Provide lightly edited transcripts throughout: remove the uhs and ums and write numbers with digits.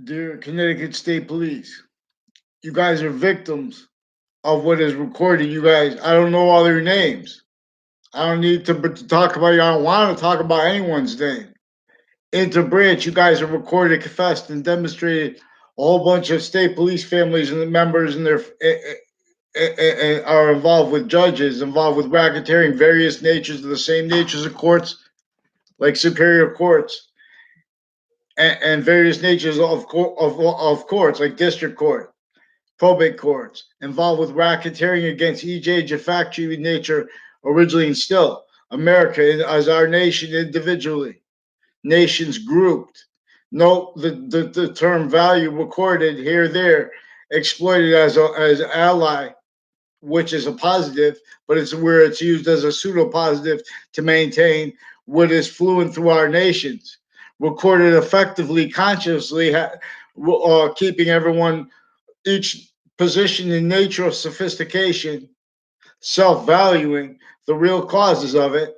Dear Connecticut State Police, you guys are victims of what is recorded. You guys, I don't know all their names. I don't need to talk about you. I don't want to talk about anyone's name. Interbranch, you guys have recorded, confessed, and demonstrated a whole bunch of state police families and the members and their are involved with judges, involved with racketeering, various natures of the same natures of courts, like superior courts, and various natures of courts, like district court, probate courts, involved with racketeering against each age of factory nature originally and still. America as our nation individually, nations grouped. Note the term value recorded here, there, exploited as ally, which is a positive, but it's where it's used as a pseudo positive to maintain what is fluent through our nations. Recorded effectively, consciously, keeping everyone each position in nature of sophistication, self valuing the real causes of it,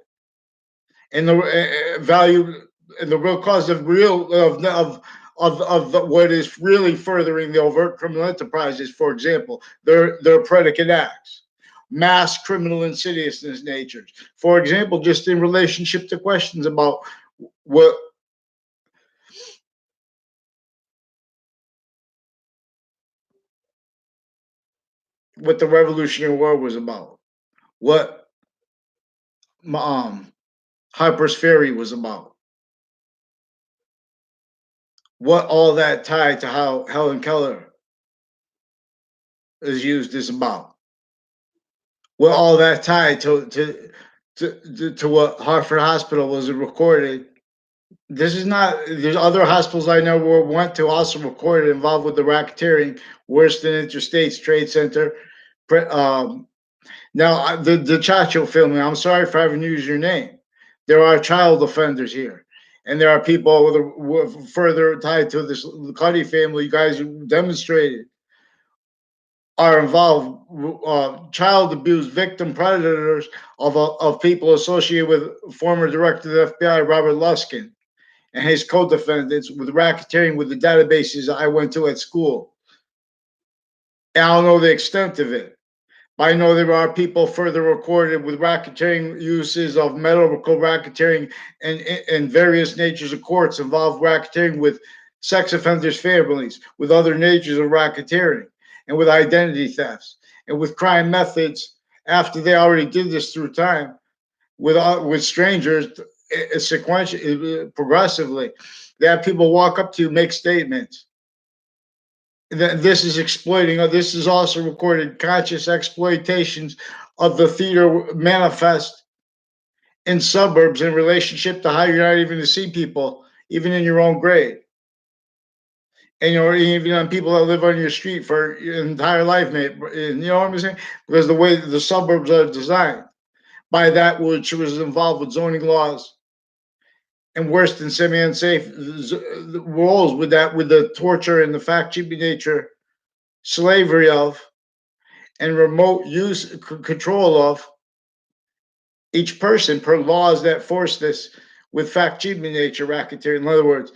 and the value and the real cause of real what is really furthering the overt criminal enterprises. For example, their predicate acts, mass criminal insidiousness natures. For example, just in relationship to questions about what what the Revolutionary War was about, what Harper's Ferry was about, what all that tied to how Helen Keller is used is about. What all that tied to what Hartford Hospital was recorded. This is not. There's other hospitals I know went to also recorded involved with the racketeering, worse than Interstates Trade Center. Now the Chacho filming. I'm sorry for having used your name. There are child offenders here, and there are people with further tied to this Cuddy family. You guys demonstrated are involved, child abuse victim predators of people associated with former director of the FBI Robert Luskin and his co-defendants with racketeering with the databases I went to at school. And I don't know the extent of it, but I know there are people further recorded with racketeering uses of medical racketeering and various natures of courts involved racketeering with sex offenders' families, with other natures of racketeering, and with identity thefts, and with crime methods after they already did this through time with strangers sequentially, progressively. They have people walk up to you, make statements. This is exploiting. This is also recorded conscious exploitations of the theater manifest in suburbs in relationship to how you're not even to see people, even in your own grade. And you know, even on people that live on your street for your entire life, mate. You know what I'm saying? Because the way the suburbs are designed by that which was involved with zoning laws and worse than semi-unsafe rules with that, with the torture and the fact-cheaping nature, slavery of, and remote use control of each person per laws that force this with fact-cheaping nature racketeering. In other words,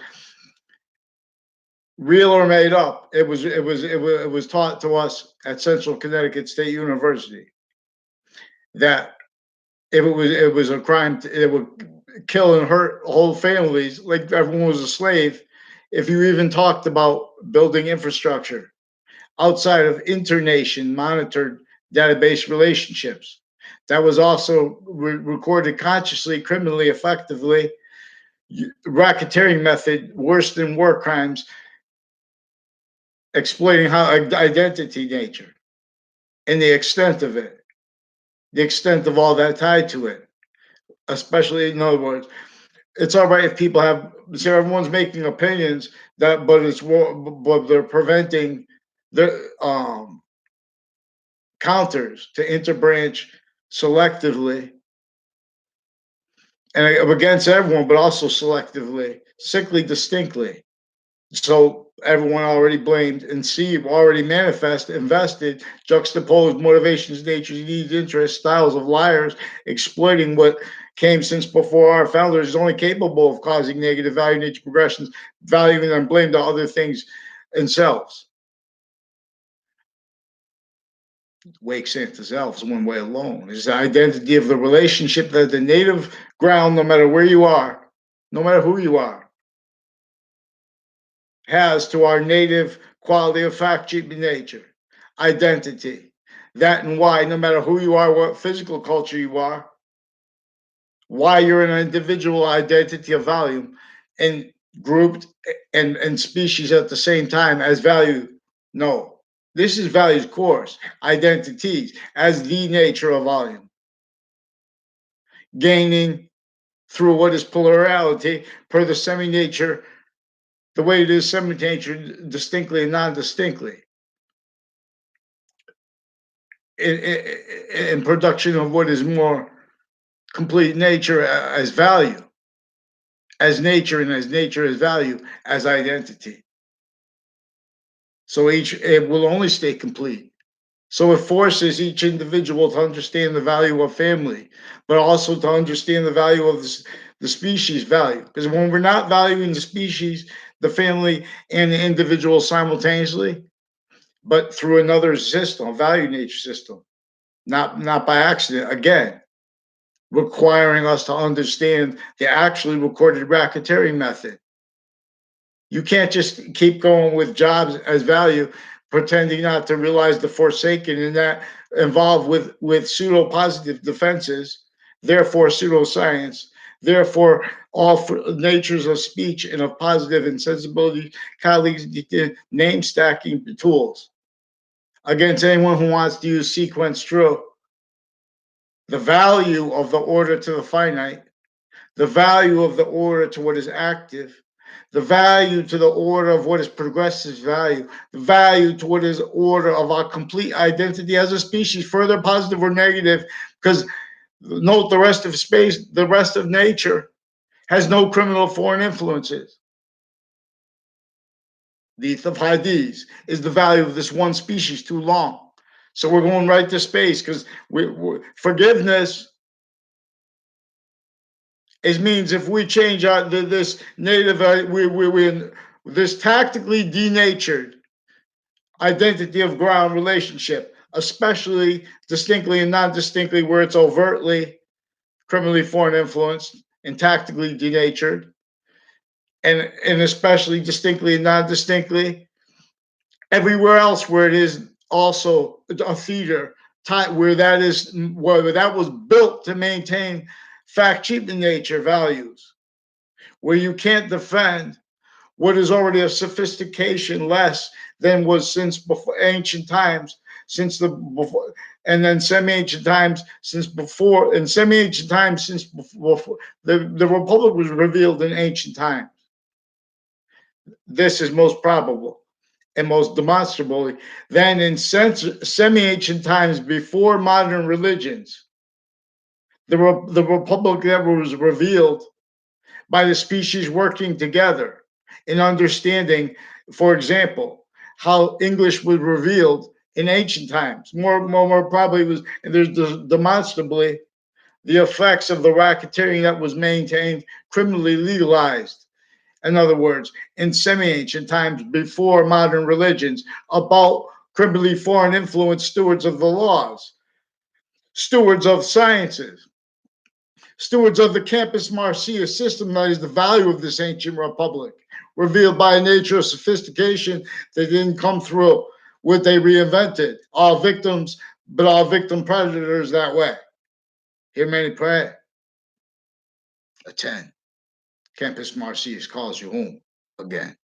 real or made up. It was taught to us at Central Connecticut State University that if it was a crime, it would kill and hurt whole families like everyone was a slave. If you even talked about building infrastructure outside of internation monitored database relationships, that was also recorded consciously, criminally, effectively. Racketeering method worse than war crimes, exploiting how identity nature and the extent of it, the extent of all that tied to it, especially in other words, it's all right if people have, so everyone's making opinions that, but they're preventing the counters to interbranch selectively and against everyone, but also selectively, sickly distinctly. So everyone already blamed and see already manifest, invested, juxtaposed motivations, natures, needs, interests, styles of liars, exploiting what came since before our founders is only capable of causing negative value nature progressions, valuing and blame to other things themselves. Wake Santa's elves one way alone is the identity of the relationship that the native ground, no matter where you are, no matter who you are, has to our native quality of fact, cheap nature, identity. That and why, no matter who you are, what physical culture you are, why you're an individual identity of value and grouped and species at the same time as value. No, this is values course, identities as the nature of volume, gaining through what is plurality per the semi-nature, the way it is semi-nature distinctly and non-distinctly. In production of what is more complete nature as value, as nature, and as nature as value, as identity. So it will only stay complete. So it forces each individual to understand the value of family, but also to understand the value of the species value. Because when we're not valuing the species, the family, and the individual simultaneously, but through another system, a value nature system, not by accident, again, requiring us to understand the actually recorded racketeering method. You can't just keep going with jobs as value, pretending not to realize the forsaken and that involved with pseudo positive defenses, therefore pseudoscience, therefore all natures of speech and of positive insensibility, colleagues, name stacking tools against anyone who wants to use sequence true. The value of the order to the finite, the value of the order to what is active, the value to the order of what is progressive value, the value to what is order of our complete identity as a species, further positive or negative, because note the rest of space, the rest of nature has no criminal foreign influences. The eth of Hadith is the value of this one species too long. So we're going right to space because forgiveness it means if we change our this native we this tactically denatured identity of ground relationship, especially distinctly and non-distinctly where it's overtly criminally foreign influenced and tactically denatured, and especially distinctly and non-distinctly everywhere else where it is also a theater where that is where that was built to maintain fact cheap in nature values, where you can't defend what is already a sophistication less than was since before ancient times, since the before, and then semi-ancient times since before, and semi-ancient times since before the republic was revealed in ancient times. This is most probable and most demonstrably than in semi-ancient times before modern religions. The republic that was revealed by the species working together in understanding, for example, how English was revealed in ancient times. More probably was, and there's demonstrably the effects of the racketeering that was maintained, criminally legalized. In other words, in semi-ancient times before modern religions, about criminally foreign influence stewards of the laws, stewards of sciences, stewards of the campus Marcia system that is the value of this ancient republic, revealed by a nature of sophistication that didn't come through what they reinvented. All victims, but all victim predators that way. Hear many pray. A 10. Campus Marcia calls you home again.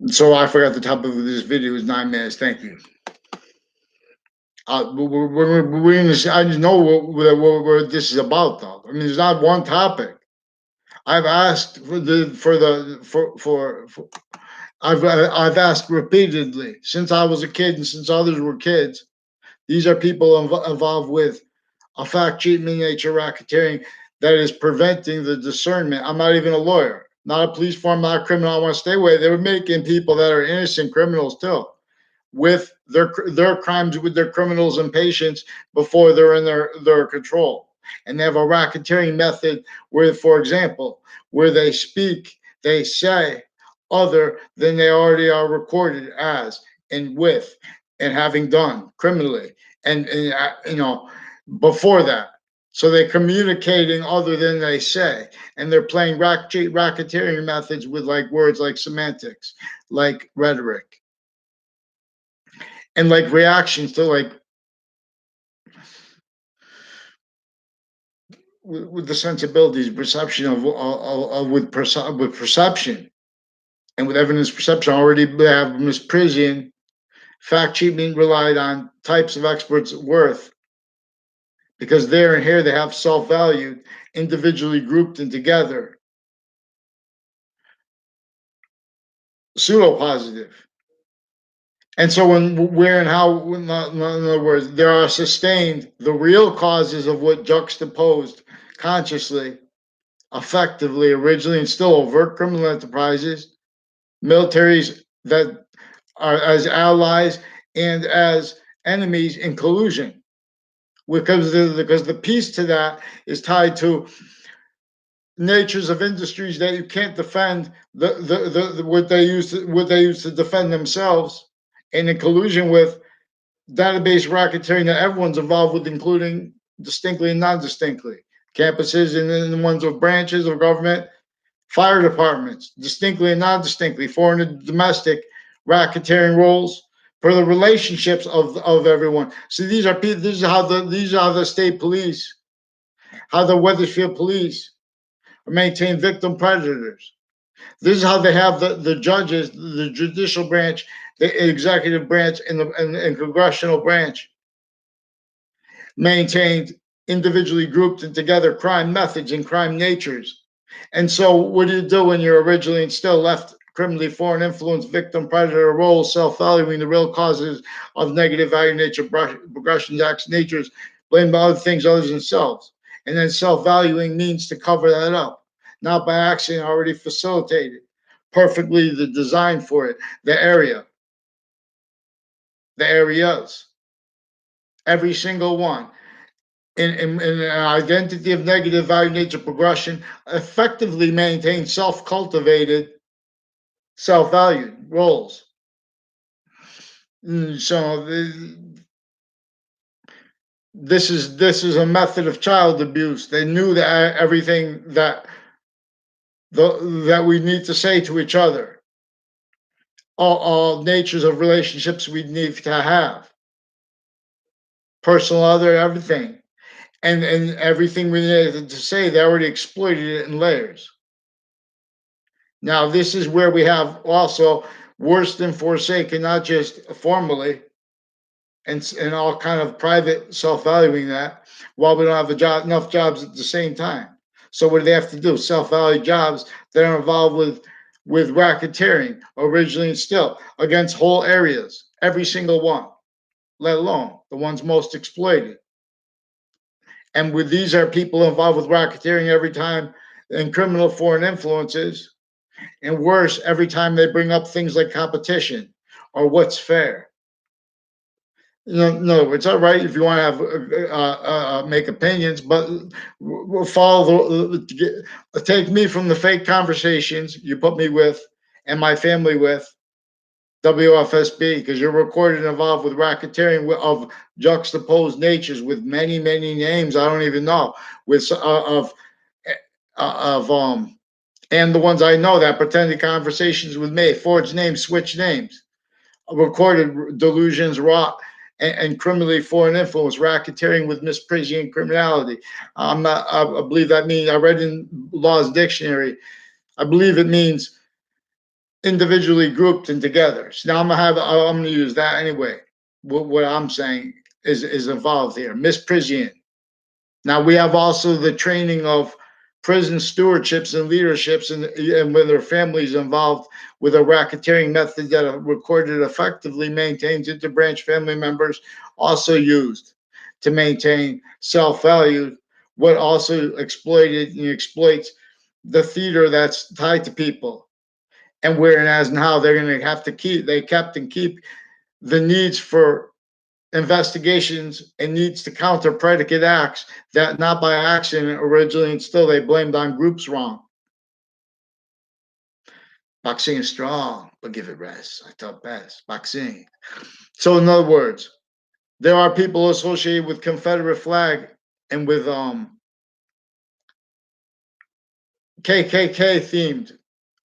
So I forgot the topic of this video is 9 minutes. Thank you. We're in this, I just know what this is about, though. I mean, there's not one topic. I've asked I've asked repeatedly since I was a kid and since others were kids. These are people involved with a fact cheat miniature racketeering that is preventing the discernment. I'm not even a lawyer, not a police form, not a criminal. I want to stay away. They were making people that are innocent criminals too, with their crimes, with their criminals and patients before they're in their control. And they have a racketeering method where, for example, where they speak, they say other than they already are recorded as and with and having done criminally and before that. So they're communicating other than they say, and they're playing racketeering methods with like words like semantics, like rhetoric, and like reactions to like with the sensibilities, perception with perception and with evidence perception. Already have misprision, fact sheet being relied on, types of experts' worth, because there and here they have self-valued, individually grouped and together, pseudo-positive. And so when where and how, in other words, there are sustained the real causes of what juxtaposed consciously, effectively, originally, and still overt criminal enterprises, militaries that are as allies and as enemies in collusion. Because the piece to that is tied to natures of industries that you can't defend what they use to defend themselves, and in collusion with database racketeering that everyone's involved with, including distinctly and non-distinctly campuses and then the ones of branches of government, fire departments, distinctly and non-distinctly, foreign and domestic racketeering roles for the relationships of everyone. So these are the state police, how the Weathersfield police maintain victim predators. This is how they have the judges, the judicial branch, the executive branch, and congressional branch maintained individually grouped and together crime methods and crime natures. And so, what do you do when you're originally and still left criminally foreign influence, victim, predator role, self valuing the real causes of negative value nature, progressions, acts, natures, blame other things other than themselves? And then self valuing means to cover that up, not by accident, already facilitated, perfectly the design for it, the area, the areas, every single one. In an identity of negative value nature progression effectively maintain self-cultivated self-valued roles. So this is a method of child abuse. They knew that everything that we need to say to each other, all natures of relationships we need to have, personal, other, everything, and everything we needed to say, they already exploited it in layers. Now, this is where we have also worse than forsaken, not just formally and all kind of private self-valuing that, while we don't have enough jobs at the same time. So what do they have to do? Self-value jobs that are involved with racketeering originally and still against whole areas, every single one, let alone the ones most exploited. And with these are people involved with racketeering every time and criminal foreign influences. And worse, every time they bring up things like competition or what's fair. No, it's all right if you want to have make opinions, but we'll follow take me from the fake conversations you put me with and my family with WFSB, because you're recorded and involved with racketeering of juxtaposed natures with many names I don't even know with of and the ones I know that pretended conversations with me, forged names, switched names, recorded delusions, wrought, and criminally foreign influence, racketeering with misprision criminality. I'm not. I believe that means I read in Law's dictionary. I believe it means individually grouped and together. So now I'm gonna use that anyway. What I'm saying is involved here. Misprision. Now we have also the training of prison stewardships and leaderships and with their families involved with a racketeering method that are recorded effectively maintains interbranch family members also used to maintain self-value, what also exploited and exploits the theater that's tied to people, and where and as and how they're going to have to keep the needs for investigations and needs to counter predicate acts that, not by accident, originally and still they blamed on groups wrong. Boxing is strong, but give it rest. I thought best. Boxing. So, in other words, there are people associated with Confederate flag and with KKK themed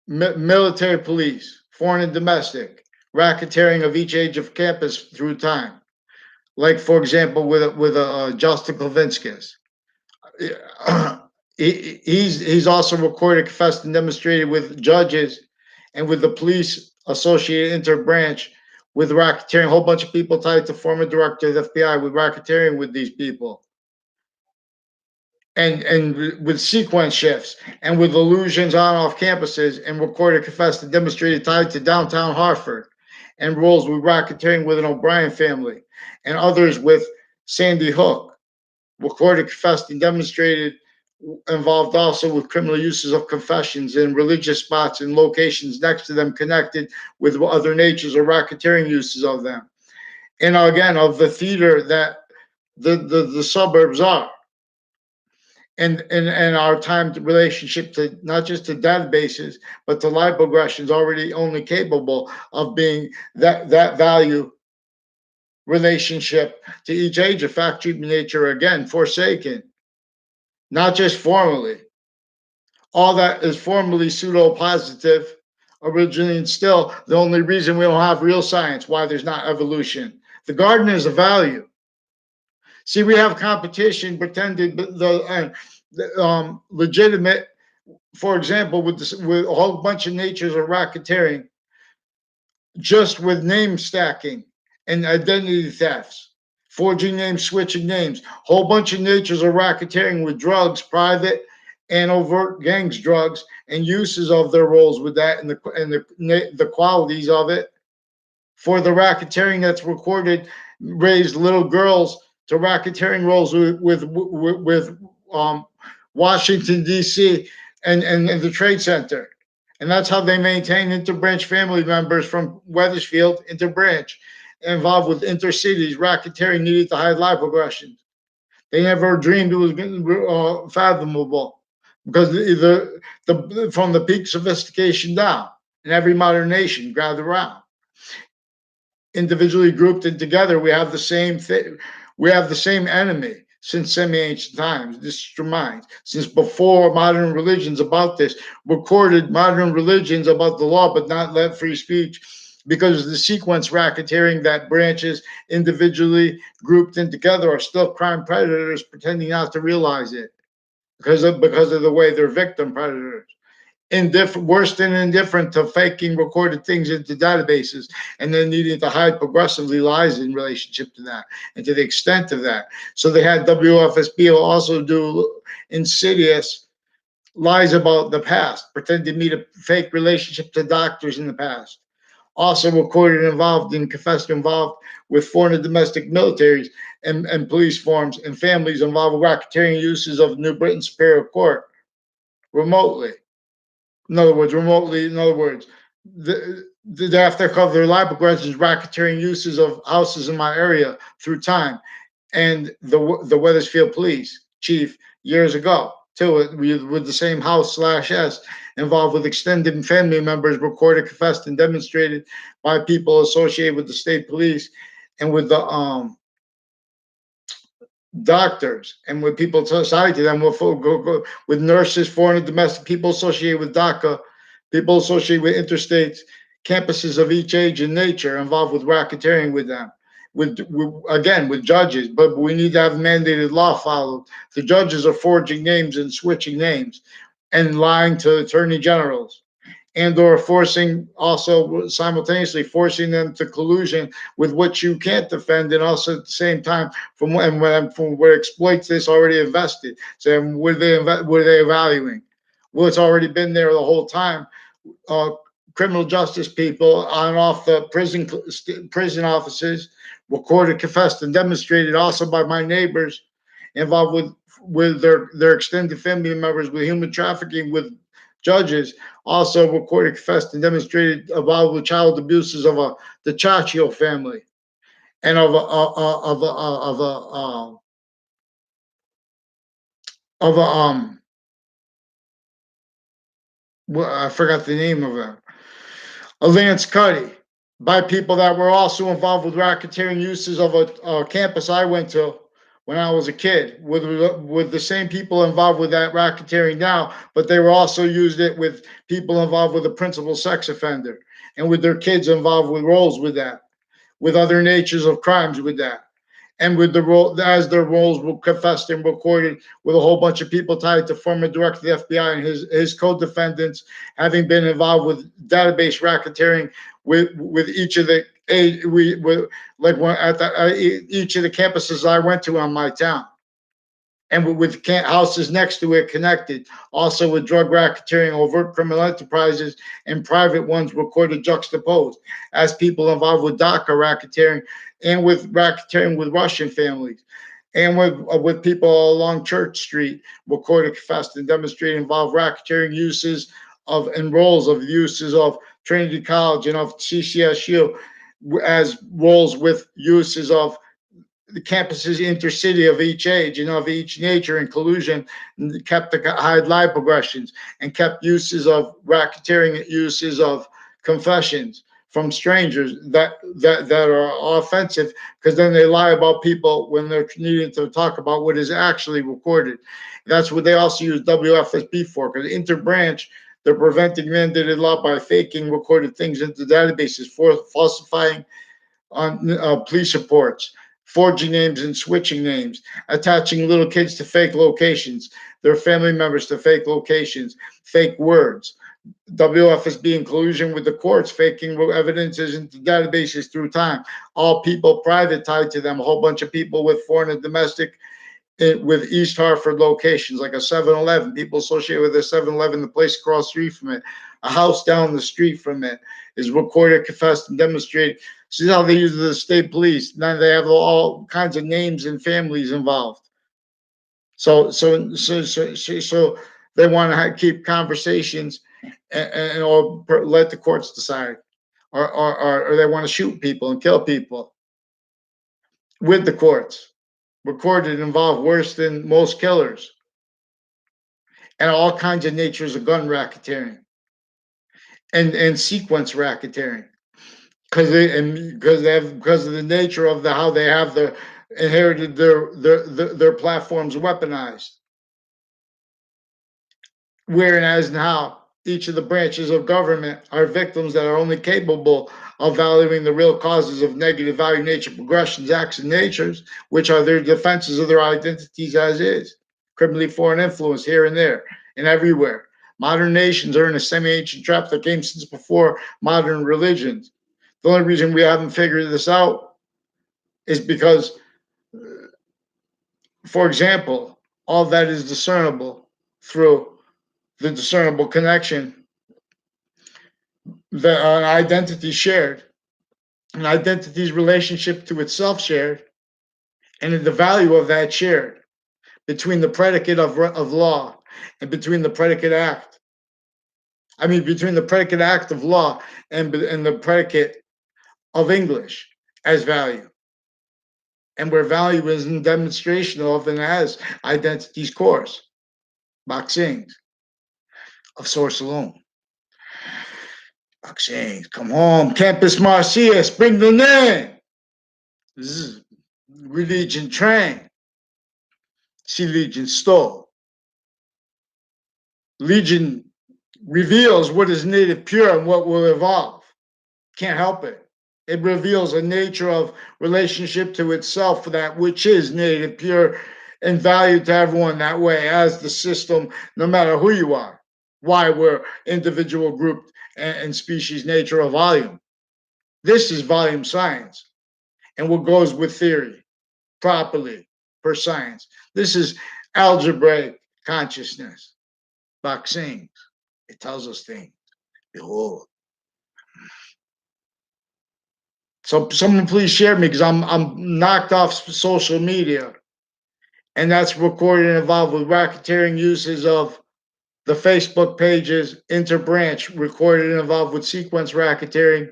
military police, foreign and domestic, racketeering of each age of campus through time. Like, for example, with Justin Kovinskis. He's also recorded, confessed, and demonstrated with judges and with the police associated interbranch with racketeering. A whole bunch of people tied to former director of the FBI with racketeering with these people, and with sequence shifts and with illusions on off campuses, and recorded, confessed, and demonstrated tied to downtown Hartford, and roles with racketeering with an O'Brien family, and others with Sandy Hook, recorded, confessed, and demonstrated involved also with criminal uses of confessions in religious spots and locations next to them, connected with other natures or racketeering uses of them. And again, of the theater that the suburbs are. And our timed relationship to not just to databases, but to live progressions already only capable of being that value relationship to each age of fact, treatment, nature, again, forsaken, not just formally. All that is formally pseudo positive originally, and still the only reason we don't have real science, why there's not evolution. The garden is a value. See, we have competition pretended legitimate, for example, with a whole bunch of natures of racketeering, just with name stacking and identity thefts, forging names, switching names, whole bunch of natures of racketeering with drugs, private and overt gangs drugs, and uses of their roles with that, and the qualities of it for the racketeering that's recorded, raised little girls to racketeering roles with Washington D.C. and the Trade Center, and that's how they maintain interbranch family members from Wethersfield interbranch involved with intercities racketeering needed to hide life progressions. They never dreamed it was fathomable, because from the peak sophistication down, in every modern nation gathered around, individually grouped and together, we have the same thing. We have the same enemy since semi-ancient times. This is your mind. Since before modern religions about this, recorded modern religions about the law, but not let free speech, because the sequence racketeering that branches individually grouped and together are still crime predators, pretending not to realize it because of the way they're victim predators. Indifferent, worse than indifferent to faking recorded things into databases and then needing to hide progressively lies in relationship to that and to the extent of that. So they had WFSB also do insidious lies about the past, pretend to meet a fake relationship to doctors in the past. Also recorded involved and confessed involved with foreign and domestic militaries and police forms and families involved with racketeering uses of New Britain Superior Court remotely. In other words, remotely, in other words, the after cover their live progressions, racketeering uses of houses in my area through time, and the Wethersfield police chief years ago too, with the same house slash S involved with extended family members, recorded, confessed, and demonstrated by people associated with the state police and with the doctors and with people assigned to them, with nurses, foreign and domestic, people associated with DACA, people associated with interstates, campuses of each age and nature involved with racketeering with them, again with judges. But we need to have mandated law followed. The judges are forging names and switching names and lying to attorney generals, and or forcing, also simultaneously forcing them to collusion with what you can't defend, and also at the same time from where exploits this already invested. So what are they evaluating? Well, it's already been there the whole time. uh, Criminal justice people on and off the prison offices, recorded, confessed, and demonstrated also by my neighbors involved with their extended family members with human trafficking with judges, also recorded, confessed, and demonstrated involved with child abuses of the Chachio family and of a well, I forgot the name of it, a Lance Cuddy, by people that were also involved with racketeering uses of a campus I went to when I was a kid, with the same people involved with that racketeering now, but they were also used it with people involved with a principal sex offender and with their kids involved with roles with that, with other natures of crimes with that, and with the role as their roles were confessed and recorded, with a whole bunch of people tied to former director of the FBI and his co-defendants having been involved with database racketeering with each of the we with like one at the, each of the campuses I went to on my town, and with houses next to it connected, also with drug racketeering, overt criminal enterprises, and private ones recorded juxtaposed as people involved with DACA racketeering and with racketeering with Russian families. And with people along Church Street, recorded, confessed, and demonstrated involved racketeering uses of and roles of uses of Trinity College and of CCSU as roles with uses of the campuses intercity of each age and of each nature and collusion, and kept the high lie progressions and kept uses of racketeering, uses of confessions from strangers that are offensive, because then they lie about people when they're needing to talk about what is actually recorded. That's what they also use WFSB for, because interbranch, they're preventing mandated law by faking recorded things into databases, for falsifying on police reports, forging names and switching names, attaching little kids to fake locations, their family members to fake locations, fake words. WFSB in collusion with the courts, faking evidences into databases through time. All people private tied to them, a whole bunch of people with foreign and domestic with East Hartford locations, like a 7-Eleven, people associated with a 7-Eleven, the place across the street from it, a house down the street from it, is recorded, confessed, and demonstrated. See how they use the state police. Now they have all kinds of names and families involved. So they want to keep conversations and or let the courts decide, or they want to shoot people and kill people with the courts. Recorded involved worse than most killers, and all kinds of natures of gun racketeering and sequence racketeering, because of the nature of how they have inherited their platforms weaponized. Whereas now each of the branches of government are victims that are only capable of valuing the real causes of negative value, nature, progressions, acts, and natures, which are their defenses of their identities as is, criminally foreign influence here and there and everywhere. Modern nations are in a semi-ancient trap that came since before modern religions. The only reason we haven't figured this out is because, for example, all that is discernible through the discernible connection, the identity shared, an identity's relationship to itself shared, and the value of that shared between the predicate of law and between the predicate act. I mean, between the predicate act of law and the predicate of English as value. And where value is in demonstration of and as identity's course, boxing of source alone. Boxing, come home, Campus Marcius, bring the name. Religion train. See Legion stole. Legion reveals what is native pure and what will evolve. Can't help it. It reveals a nature of relationship to itself for that which is native pure and valued to everyone that way as the system, no matter who you are. Why we're individual, group, and species nature of volume. This is volume science and what goes with theory properly per science. This is algebraic consciousness. Boxing, it tells us things. Behold. So someone please share me, because I'm knocked off social media, and that's recorded and involved with racketeering uses of the Facebook pages, interbranch, recorded and involved with sequence racketeering,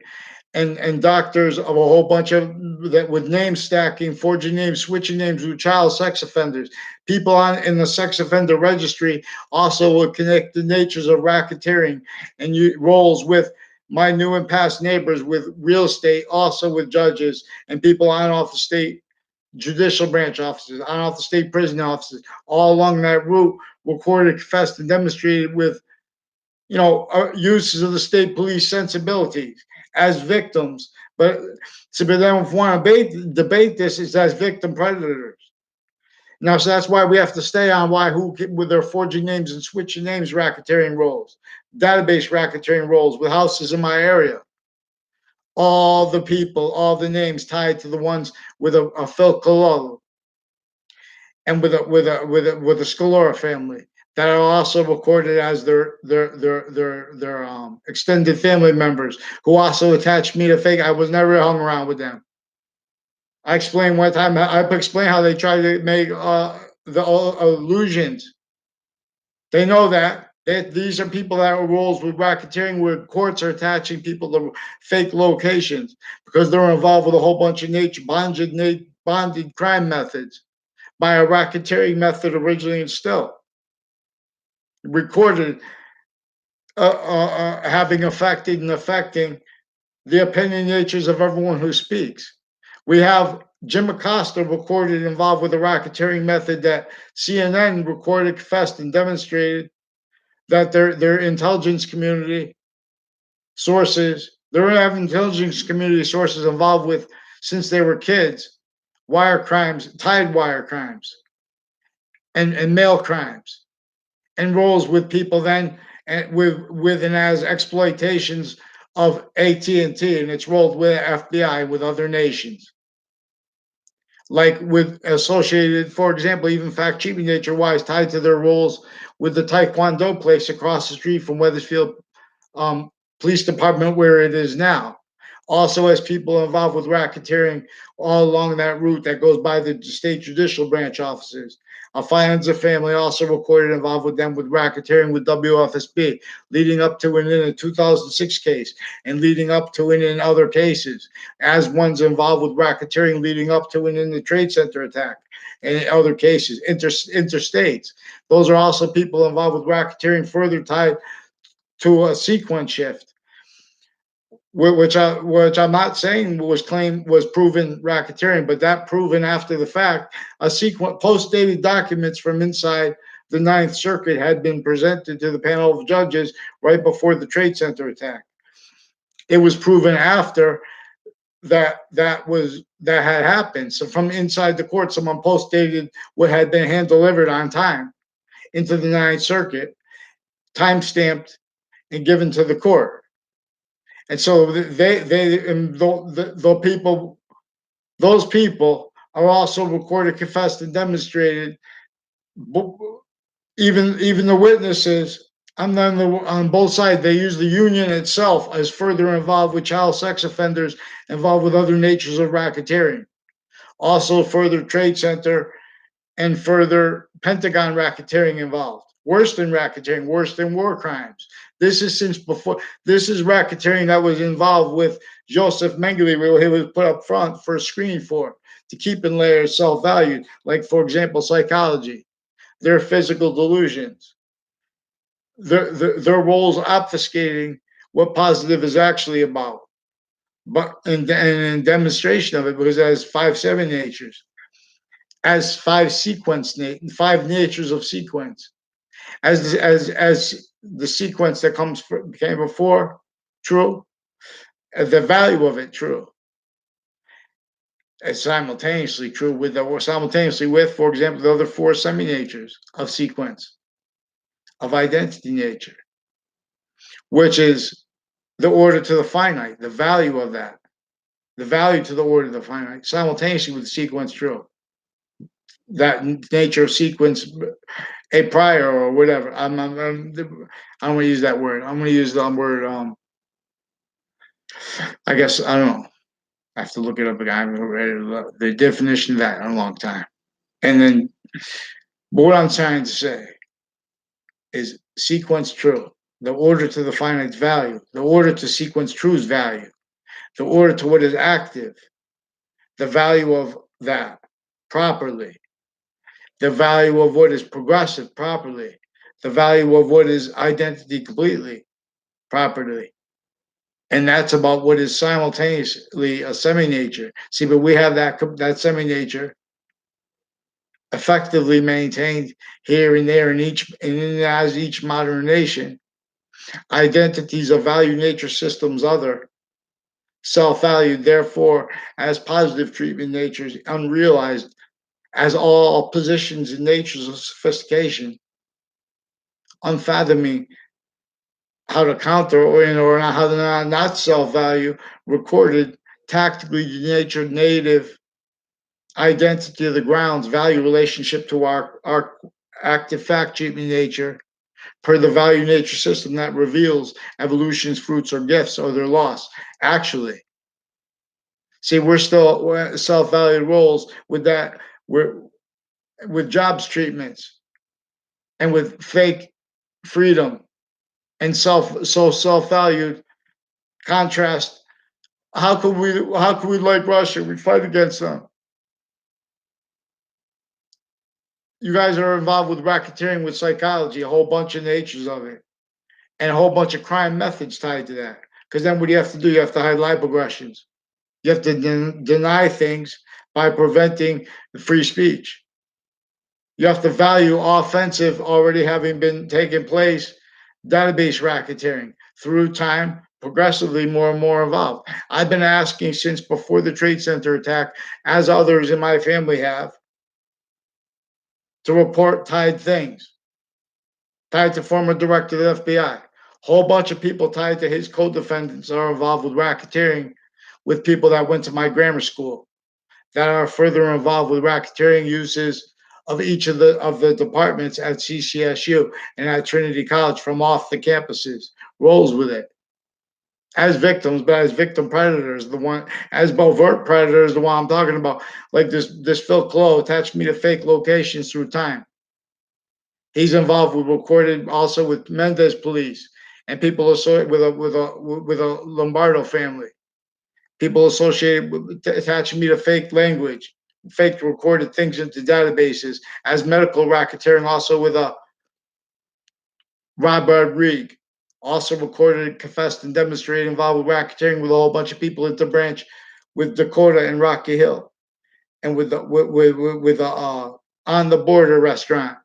and doctors of a whole bunch of that with name stacking, forging names, switching names with child sex offenders. People on in the sex offender registry also will connect the natures of racketeering and roles with my new and past neighbors with real estate, also with judges and people on off the state judicial branch offices, on off the state prison offices, all along that route, recorded, confessed, and demonstrated with uses of the state police sensibilities as victims. But so, but then if we want to debate this, is as victim predators. Now, so that's why we have to stay on why who with their forging names and switching names, racketeering roles, database racketeering roles with houses in my area. All the people, all the names tied to the ones with a Phil Cololo and with a Scalora family that are also recorded as their extended family members who also attached me to fake. I was never hung around with them. I explained one time. I explained how they try to make the illusions. They know that these are people that are roles with racketeering, where courts are attaching people to fake locations because they're involved with a whole bunch of bonded crime methods by a racketeering method originally instilled, recorded, having affected and affecting the opinion natures of everyone who speaks. We have Jim Acosta recorded involved with a racketeering method that CNN recorded, confessed, and demonstrated that their intelligence community sources, their intelligence community sources involved with since they were kids, wire crimes, tied wire crimes, and mail crimes, and roles with people then and with and as exploitations of AT&T and it's rolled with FBI with other nations. Like with associated, for example, even fact cheating nature wise, tied to their roles with the Taekwondo place across the street from Weathersfield um, Police Department, where it is now. Also, as people involved with racketeering all along that route that goes by the state judicial branch offices. A Fianza family also recorded involved with them with racketeering with WFSB, leading up to and in a 2006 case, and leading up to and in other cases, as ones involved with racketeering leading up to and in the Trade Center attack, and in other cases, interstates. Those are also people involved with racketeering further tied to a sequence shift, which I'm not saying was proven racketeering, but that proven after the fact. A sequence post dated documents from inside the Ninth Circuit had been presented to the panel of judges right before the Trade Center attack. It was proven after that had happened. So from inside the court, someone post dated what had been hand delivered on time into the Ninth Circuit, time stamped and given to the court. And so those people are also recorded, confessed, and demonstrated. Even the witnesses on both sides, they use the union itself as further involved with child sex offenders, involved with other natures of racketeering. Also, further Trade Center and further Pentagon racketeering involved. Worse than racketeering, worse than war crimes. This is since before. This is racketeering that was involved with Joseph Mengele, where he was put up front for a screening for to keep in layers self-valued, like for example, psychology, their physical delusions, their roles obfuscating what positive is actually about, but in demonstration of it, because it has 5-7 natures, as five natures of sequence, as the sequence that came before, true, the value of it, true, is simultaneously true simultaneously with, for example, the other 4 semi-natures of sequence, of identity nature, which is the order to the finite, the value of that, the value to the order to the finite, simultaneously with the sequence true. That nature of sequence a prior or whatever. I don't want to use that word. I'm going to use the word. I guess I don't know. I have to look it up again. I haven't read the definition of that in a long time. And then, but what I'm trying to say is sequence true. The order to the finite value. The order to sequence true's value. the order to what is active, the value of that properly, the value of what is progressive properly, the value of what is identity completely properly. And that's about what is simultaneously a semi-nature. See, but we have that semi-nature effectively maintained here and there in each and as each modern nation. Identities of value nature systems other self-valued, therefore, as positive treatment natures, unrealized as all positions in natures of sophistication, unfathoming how to counter or how to not self-value, recorded tactically denatured native identity of the grounds, value relationship to our active fact treatment nature, per the value nature system that reveals evolution's fruits or gifts or their loss. Actually, see, we're still self-valued roles with that. We're with jobs treatments and with fake freedom and self-valued contrast. How could we like Russia? We fight against them. You guys are involved with racketeering, with psychology, a whole bunch of natures of it, and a whole bunch of crime methods tied to that. Because then what do you have to do? You have to hide lipoaggressions. You have to deny things by preventing free speech. You have to value offensive already having been taken place, database racketeering through time, progressively more and more involved. I've been asking since before the Trade Center attack, as others in my family have, to report tied things, tied to former director of the FBI. Whole bunch of people tied to his co-defendants are involved with racketeering with people that went to my grammar school, that are further involved with racketeering uses of each of the departments at CCSU and at Trinity College from off the campuses, rolls with it as victims, but as victim predators, the one as overt predators, the one I'm talking about, like this Phil Clo attached me to fake locations through time. He's involved with recorded also with Mendez police and people associated with a Lombardo family. People associated with attaching me to fake language, fake recorded things into databases as medical racketeering, also with a Rob Rodriguez, also recorded, confessed, and demonstrated involved with racketeering with a whole bunch of people into branch with Dakota and Rocky Hill, and with the with the on the border restaurant,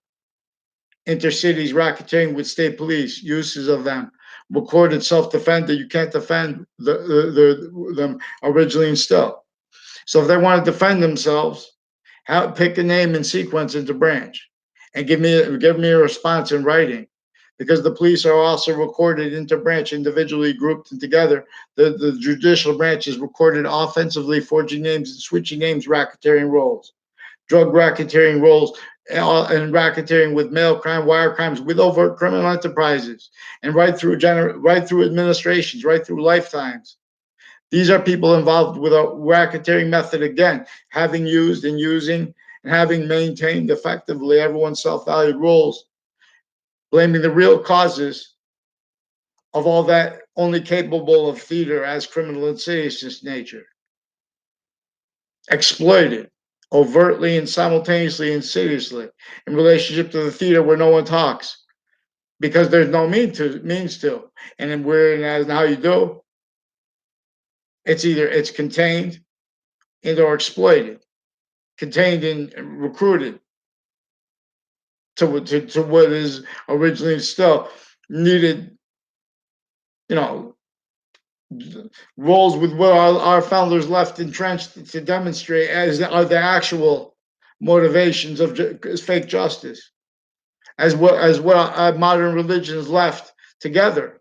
intercities racketeering with state police, uses of them, recorded self-defense that you can't defend them originally and still. So if they want to defend themselves, pick a name and sequence into branch, and give me a response in writing, because the police are also recorded into branch individually grouped and together. The judicial branch is recorded offensively, forging names and switching names, racketeering roles, drug racketeering roles, and racketeering with mail crime, wire crimes, with overt criminal enterprises, and right through administrations, right through lifetimes. These are people involved with a racketeering method, again, having used and using and having maintained effectively everyone's self-valued roles, blaming the real causes of all that only capable of theater as criminal insidious nature. Exploited overtly and simultaneously insidiously in relationship to the theater where no one talks because there's no means to. And then as how you do, it's contained and or exploited, contained and recruited to what is originally still needed, you know, roles with what our founders left entrenched to demonstrate as are the actual motivations of fake justice, as what modern religions left together,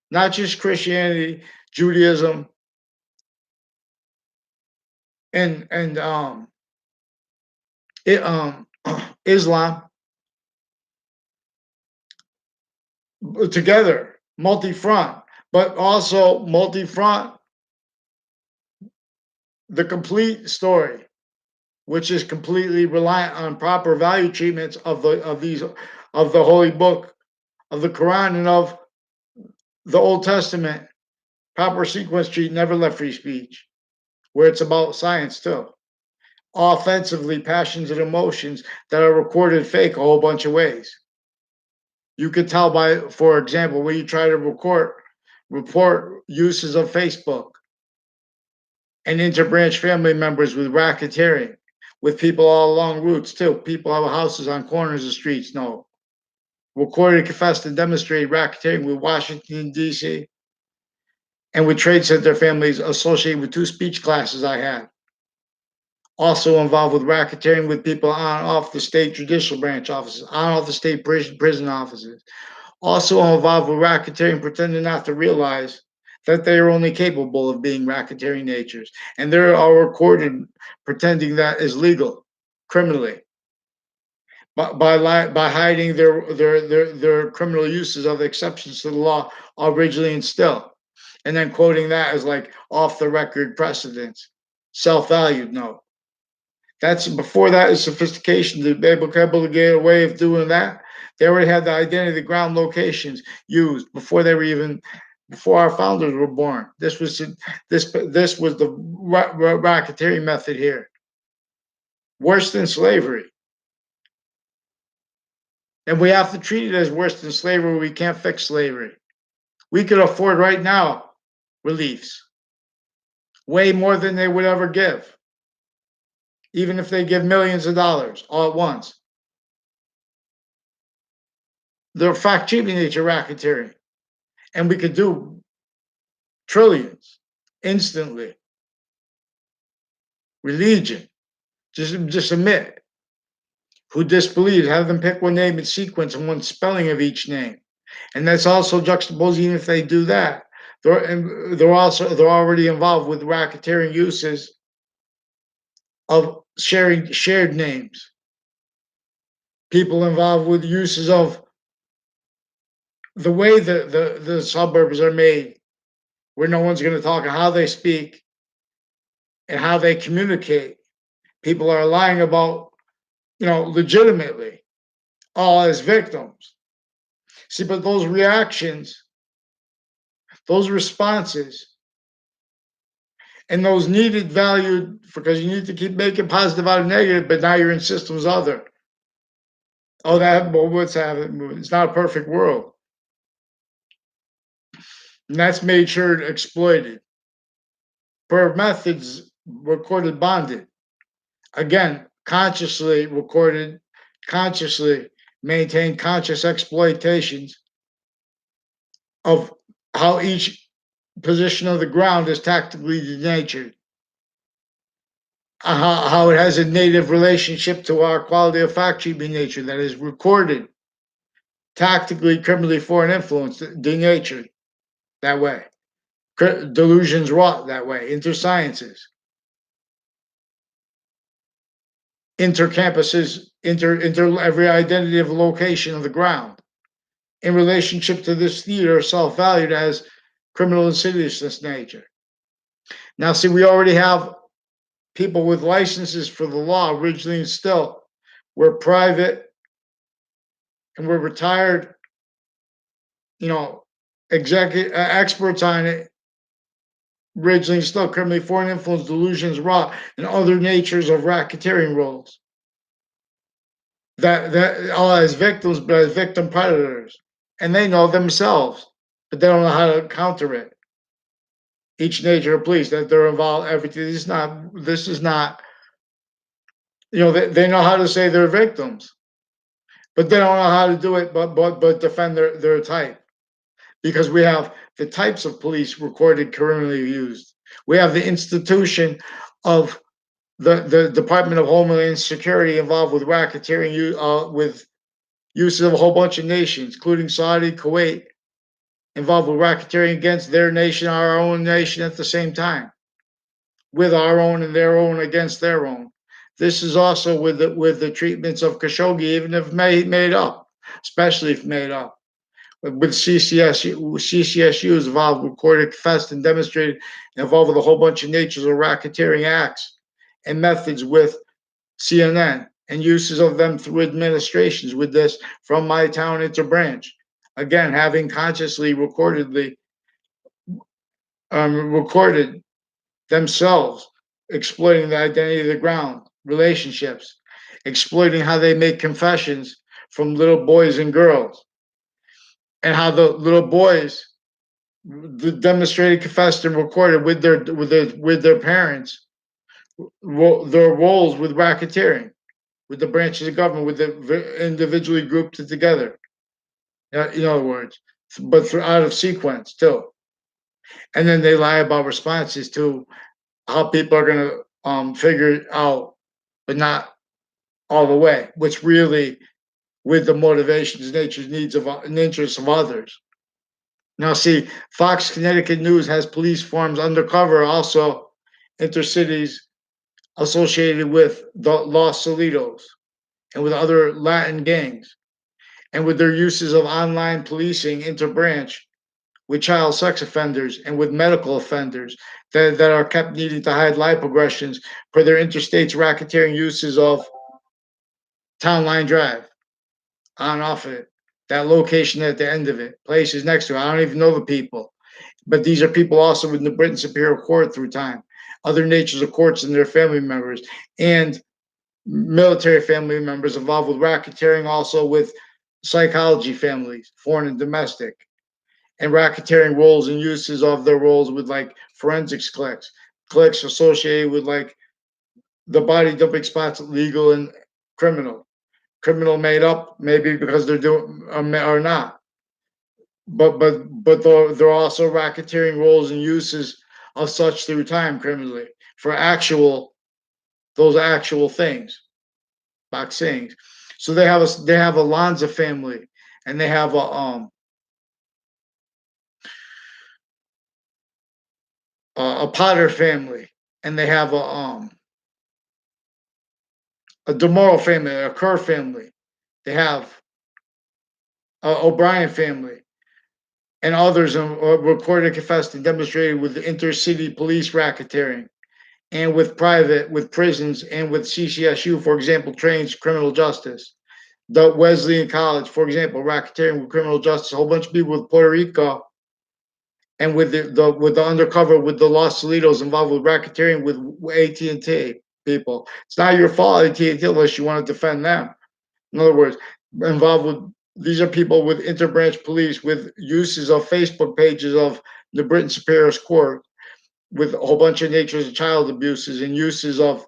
not just Christianity, Judaism, and it, Islam together, multi-front, but also multi-front, the complete story, which is completely reliant on proper value treatments of the holy book of the Quran and of the Old Testament, Proper sequence treat never left free speech, where it's about science too. Offensively, passions and emotions that are recorded fake a whole bunch of ways. You could tell by, for example, when you try to report uses of Facebook and interbranch family members with racketeering, with people all along routes too. People have houses on corners of streets. No, recorded, confessed, and demonstrated racketeering with Washington D.C. and with trade center families associated with two speech classes I had. Also involved with racketeering with people on off the state judicial branch offices, on off the state prison offices. Also involved with racketeering, pretending not to realize that they are only capable of being racketeering natures. And they're all recorded pretending that is legal criminally by hiding their criminal uses of exceptions to the law originally instilled. And then quoting that as like off the record precedents, self valued. No, that's before that is sophistication to be able to get a way of doing that. They already had the identity, the ground locations used before they were even before our founders were born. This was the racketeering method here. Worse than slavery. And we have to treat it as worse than slavery. We can't fix slavery. We could afford right now reliefs, way more than they would ever give, even if they give millions of dollars all at once. They're fact cheaping nature racketeering, and we could do trillions instantly. Religion, just admit who disbelieves, have them pick one name in sequence and one spelling of each name. And that's also juxtaposed, even if they do that, they're already involved with racketeering uses of shared names. People involved with uses of the way the suburbs are made, where no one's going to talk and how they speak and how they communicate. People are lying about, legitimately, all as victims. See, but those reactions, those responses, and those needed valued because you need to keep making positive out of negative, but now you're in systems other. Oh, what's happening? It's not a perfect world. And that's made sure exploited. Per methods recorded bonded. Again, consciously recorded, consciously maintained conscious exploitations of how each position of the ground is tactically denatured. How it has a native relationship to our quality of fact sheeping nature that is recorded, tactically, criminally foreign influence, denatured that way. Delusions wrought that way, intersciences, intercampuses, inter every identity of location of the ground in relationship to this theater self-valued as criminal insidiousness nature. Now, see, we already have people with licenses for the law originally and still. We're private and we're retired, executive experts on it. Originally still criminally foreign influence, delusions, raw, and other natures of racketeering roles. That all as victims, but as victim predators. And they know themselves, but they don't know how to counter it. Each nature of police that they're involved, everything. This is not, they know how to say they're victims, but they don't know how to do it, but defend their type. Because we have the types of police recorded criminally used. We have the institution of the Department of Homeland Security involved with racketeering, with uses of a whole bunch of nations, including Saudi, Kuwait, involved with racketeering against their nation, our own nation at the same time, with our own and their own against their own. This is also with the treatments of Khashoggi, even if made up, especially if made up. With CCSU is involved, recorded, confessed, and demonstrated, involved with a whole bunch of natures of racketeering acts and methods with CNN and uses of them through administrations with this from my town interbranch. Again, having consciously, recordedly recorded themselves exploiting the identity of the ground, relationships, exploiting how they make confessions from little boys and girls, and how the little boys demonstrated, confessed, and recorded with their parents their roles with racketeering, with the branches of government, with the individually grouped together. In other words, but out of sequence too. And then they lie about responses to how people are going to figure it out, but not all the way. Which really, with the motivations, nature's needs of and interests of others. Now, see, Fox Connecticut News has police forms undercover, also intercities associated with the Los Solitos and with other Latin gangs, and with their uses of online policing interbranch with child sex offenders and with medical offenders that are kept needing to hide life progressions for their interstates racketeering uses of Town Line Drive, on and off of it, that location at the end of it, places next to it. I don't even know the people, but these are people also in the Britain Superior Court through time, other natures of courts and their family members, and military family members involved with racketeering, also with psychology families, foreign and domestic, and racketeering roles and uses of their roles with like forensics cliques associated with like the body dumping spots, legal and criminal. Criminal made up, maybe because they're doing or not, but they're also racketeering roles and uses of such through time criminally for those actual things, boxings. So they have a Lanza family, and they have a Potter family, and they have a Demoro family, a Kerr family. They have a O'Brien family, and others recorded, confessed, and demonstrated with the intercity police racketeering, and with prisons, and with CCSU, for example, trains criminal justice. The Wesleyan College, for example, racketeering with criminal justice. A whole bunch of people with Puerto Rico, and with the undercover with the Los Solitos involved with racketeering with AT&T people. It's not your fault, AT&T, unless you want to defend them. In other words, involved with these are people with interbranch police with uses of Facebook pages of the Britain Superior Court with a whole bunch of natures of child abuses and uses of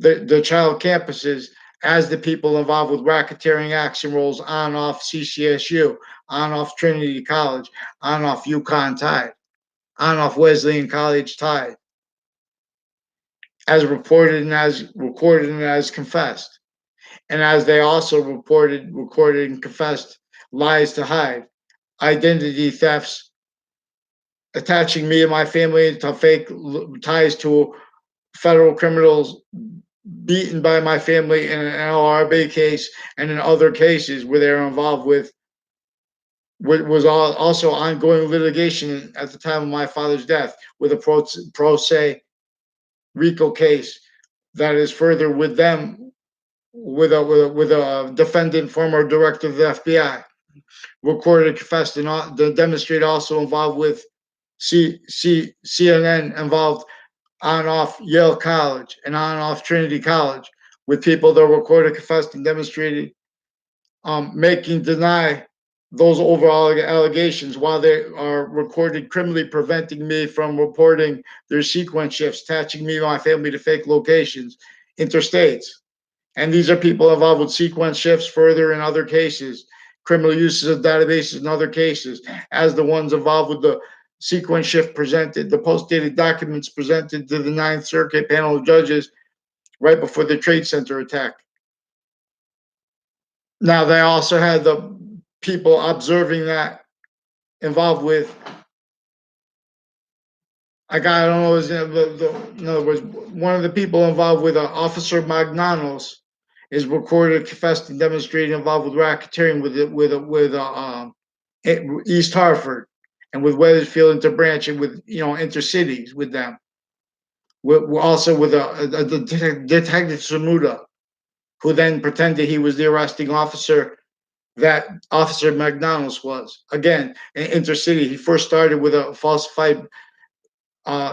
the child campuses as the people involved with racketeering action roles on off CCSU, on off Trinity College, on off UConn Tide, on off Wesleyan College Tide, as reported and as recorded and as confessed. And as they also recorded, and confessed lies to hide, identity thefts, attaching me and my family to fake ties to federal criminals beaten by my family in an LRB case and in other cases where they're involved with what was also ongoing litigation at the time of my father's death with a pro se RICO case that is further with them with a defendant, former director of the FBI, recorded, confessed, and demonstrated also involved with CNN, involved on and off Yale College and on and off Trinity College, with people that recorded, confessed, and demonstrated making deny those overall allegations while they are recorded criminally preventing me from reporting their sequence shifts, attaching me and my family to fake locations, interstates. And these are people involved with sequence shifts further in other cases, criminal uses of databases in other cases, as the ones involved with the sequence shift presented, the post-dated documents presented to the Ninth Circuit panel of judges right before the Trade Center attack. Now, they also had the people observing that involved with, I don't know his name, in other words, one of the people involved with Officer Magnanos is recorded, confessed, and demonstrated involved with racketeering with East Hartford and with Wethersfield Interbranch and with intercities with them. We're also with a Detective Samuda, who then pretended he was the arresting officer that Officer McDonald's was. Again, in intercity, he first started with a falsified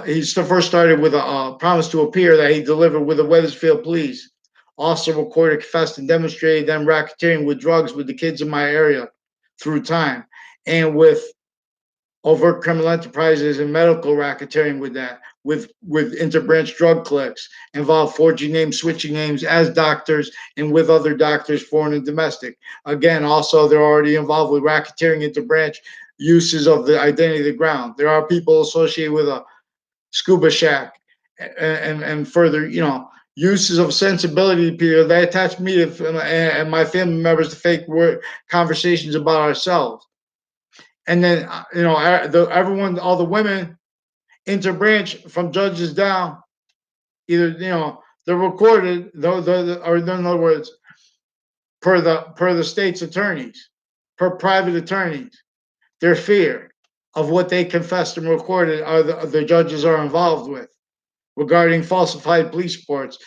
He first started with a promise to appear that he delivered with the Wethersfield police. Also recorded, confessed, and demonstrated them racketeering with drugs with the kids in my area through time, and with overt criminal enterprises and medical racketeering with that, with interbranch drug cliques, involved forging names, switching names as doctors, and with other doctors, foreign and domestic. Again, also they're already involved with racketeering interbranch uses of the identity of the ground. There are people associated with a scuba shack and further, uses of sensibility people. They attach me to, and my family members to fake word conversations about ourselves. And then, everyone, all the women interbranch from judges down, either, they're recorded, or in other words, per the state's attorneys, per private attorneys, their fear of what they confessed and recorded are the judges are involved with regarding falsified police reports,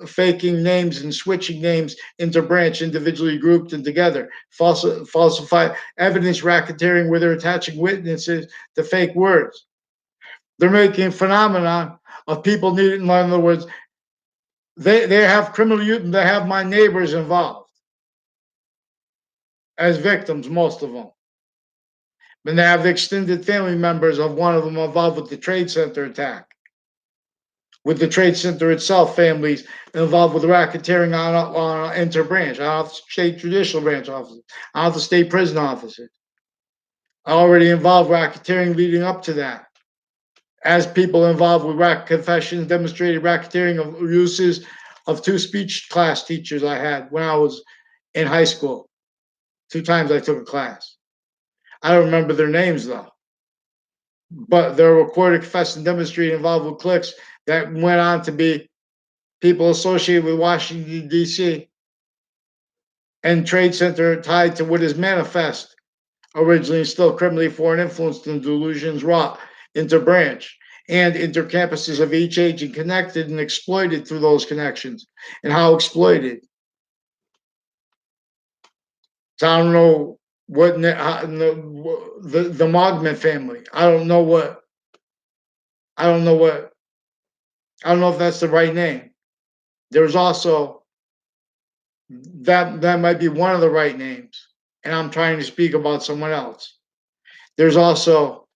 faking names and switching names interbranch, individually grouped and together, falsified evidence racketeering where they're attaching witnesses to fake words. They're making a phenomenon of people needing, in other words, they have criminal youth, they have my neighbors involved as victims, most of them. And they have the extended family members of one of them involved with the Trade Center attack. With the Trade Center itself, families involved with racketeering on interbranch, out of state judicial branch offices, out of the state prison offices. Already involved racketeering leading up to that. As people involved with confessions demonstrated racketeering of uses of two speech class teachers I had when I was in high school. 2 times I took a class. I don't remember their names though. But they're recorded, confessed, and demonstrated involved with cliques that went on to be people associated with Washington, D.C. and Trade Center tied to what is manifest, originally still criminally foreign influenced and delusions wrought interbranch and intercampuses of each agent connected and exploited through those connections. And how exploited? So I don't know what the Mogman family. I don't know what I don't know if that's the right name. There's also that might be one of the right names, and I'm trying to speak about someone else. There's also,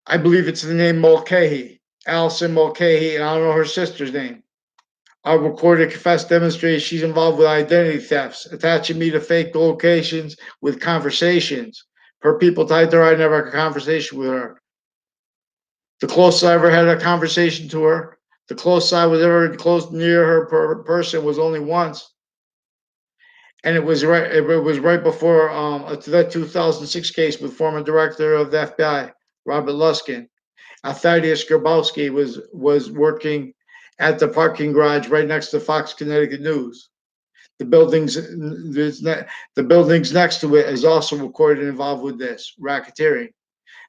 I believe it's the name Mulcahy, Allison Mulcahy, and I don't know her sister's name. I recorded, confessed, demonstrated she's involved with identity thefts, attaching me to fake locations with conversations. Per people tied to her, I never had a conversation with her. The closest I ever had a conversation to her, the closest I was ever close near her person was only once. And it was right before that 2006 case with former director of the FBI, Robert Luskin. Thaddeus Grabowski was working at the parking garage right next to Fox Connecticut News. The buildings next to it is also recorded and involved with this racketeering.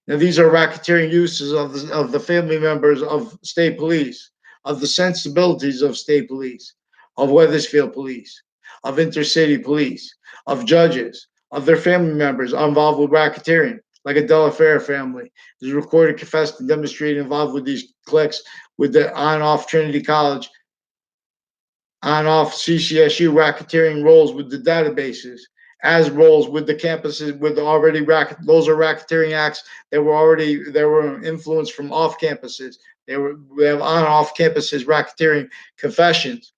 Now these are racketeering uses of the family members of state police, of the sensibilities of state police, of Wethersfield police, of intercity police, of judges, of their family members involved with racketeering, like a Delafair family is recorded, confessed, and demonstrated involved with these cliques with the on-off Trinity College, on-off CCSU racketeering roles with the databases, as roles with the campuses with already those are racketeering acts that were influenced from off campuses. We have on-off campuses racketeering confessions,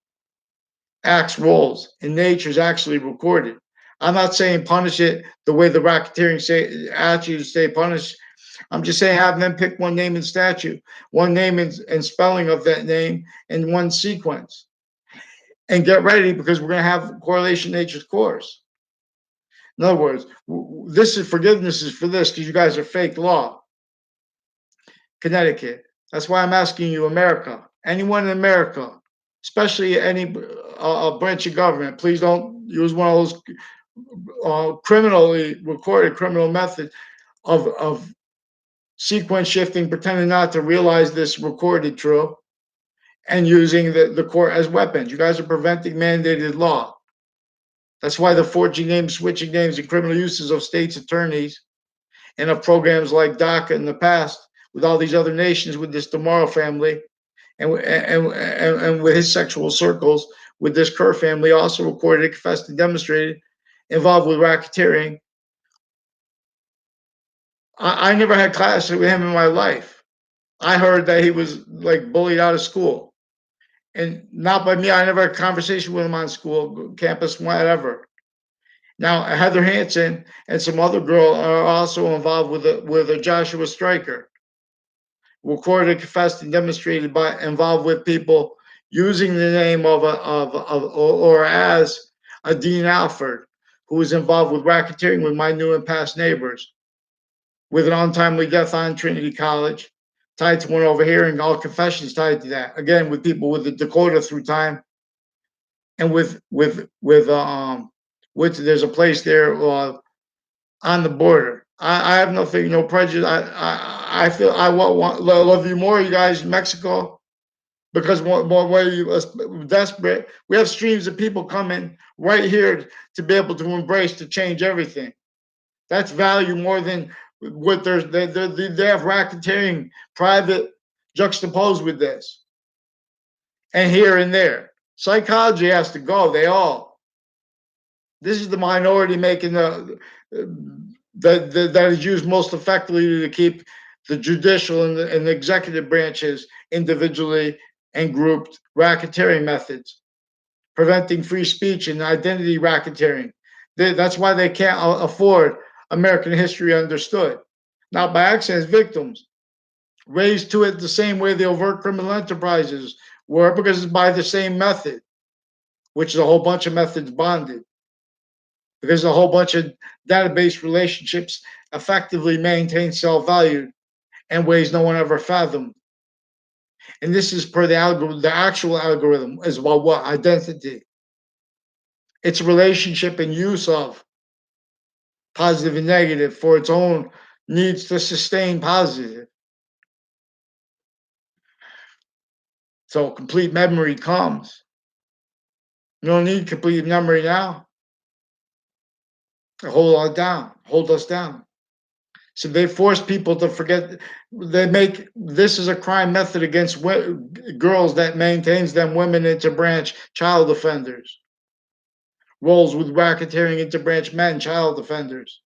acts, roles, and nature's actually recorded. I'm not saying punish it the way the racketeering statutes say punish. I'm just saying have them pick one name and statute, one name and spelling of that name, and one sequence. And get ready because we're going to have correlation nature's course. In other words, this is forgiveness is for this because you guys are fake law. Connecticut. That's why I'm asking you, America, anyone in America, especially any branch of government, please don't use one of those criminally recorded criminal methods of sequence shifting, pretending not to realize this recorded true, and using the court as weapons. You guys are preventing mandated law. That's why the forging names, switching names, and criminal uses of states' attorneys and of programs like DACA in the past with all these other nations, with this Damaro family, and with his sexual circles, with this Kerr family, also recorded, confessed, and demonstrated involved with racketeering. I never had classes with him in my life. I heard that he was like bullied out of school, and not by me. I never had a conversation with him on school campus, whatever. Now Heather Hansen and some other girl are also involved with a Joshua Stryker, recorded, confessed, and demonstrated by involved with people using the name of or as a Dean Alford, who was involved with racketeering with my new and past neighbors, with an untimely death on Trinity College, tied to one over here, and all confessions tied to that. Again, with people with the Dakota through time, and with there's a place there on the border. I have nothing, no prejudice. I feel I love you more, you guys, Mexico, because more way you desperate. We have streams of people coming right here to be able to embrace to change everything. That's value more than what they have racketeering private juxtaposed with this, and here and there. Psychology has to go. They all. This is the minority making that is used most effectively to keep the judicial and the executive branches individually and grouped racketeering methods, preventing free speech and identity racketeering. That's why they can't afford American history understood. Not by accident, victims raised to it the same way the overt criminal enterprises were, because it's by the same method, which is a whole bunch of methods bonded, because a whole bunch of database relationships effectively maintain self-value in ways no one ever fathomed. And this is per the algorithm. The actual algorithm is about what? Identity. It's relationship and use of positive and negative for its own needs to sustain positive. So complete memory comes. You don't need complete memory now. Hold us down. So they force people to forget. They make this is a crime method against girls that maintains them women into branch child offenders. Roles with racketeering into branch men child offenders,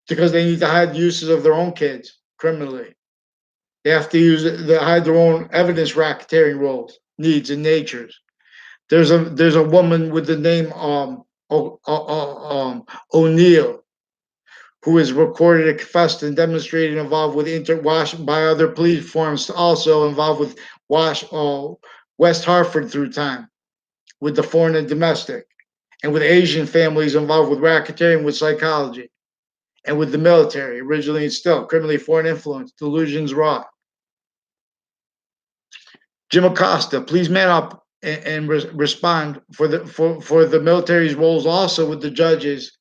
because they need to hide uses of their own kids criminally. They have to they hide their own evidence racketeering roles, needs, and natures. There's a woman with the name O'Neill, who is recorded and confessed and demonstrated involved with interwash by other police forms, also involved with West Hartford through time, with the foreign and domestic, and with Asian families involved with racketeering, with psychology, and with the military, originally and still, criminally foreign influence, delusions raw. Jim Acosta, please man up and respond for the military's roles, also with the judges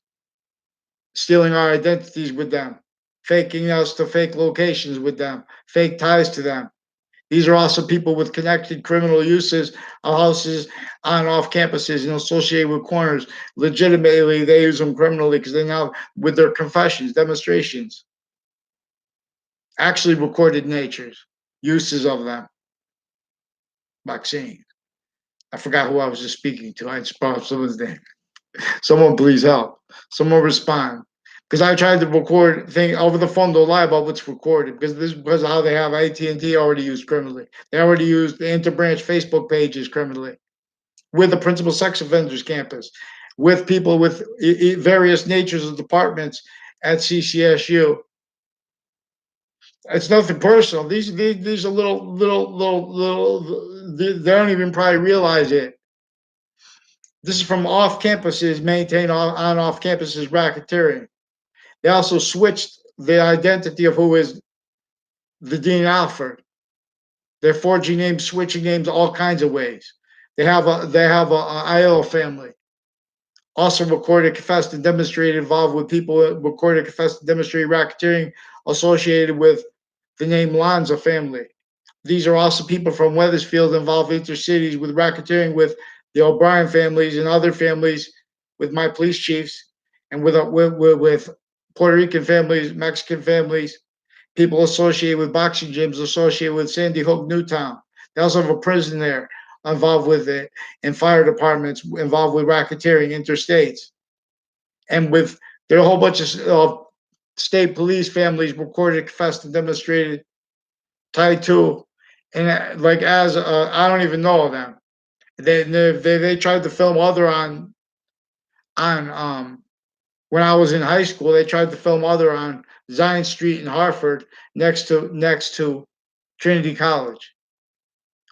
stealing our identities with them, faking us to fake locations with them, fake ties to them. These are also people with connected criminal uses of houses on off campuses and associated with corners. Legitimately, they use them criminally because they now, with their confessions, demonstrations, actually recorded natures, uses of them. Vaccine. I forgot who I was just speaking to. I just brought up someone's name. Someone please help. Someone respond. Because I tried to record thing over the phone. Don't lie about what's recorded, because this is because of how they have AT&T already used criminally. They already used the interbranch Facebook pages criminally, with the principal sex offenders campus, with people with various natures of departments at CCSU. It's nothing personal. These are little. They don't even probably realize it. This is from off campuses, maintained on off campuses racketeering. They also switched the identity of who is the Dean Alford. They're forging names, switching names, all kinds of ways. They have a Aiello family, also recorded, confessed, and demonstrated involved with people recorded, confessed, and demonstrated racketeering associated with the name Lanza family. These are also people from Wethersfield involved intercities with racketeering with the O'Brien families and other families, with my police chiefs, and with Puerto Rican families, Mexican families, People associated with boxing gyms associated with Sandy Hook, Newtown. They also have a prison there involved with it, and fire departments involved with racketeering interstates. And with there are a whole bunch of state police families recorded, confessed, and demonstrated tied to, and like as I don't even know them. They tried to film other on when I was in high school. They tried to film other on Zion Street in Hartford, next to Trinity College,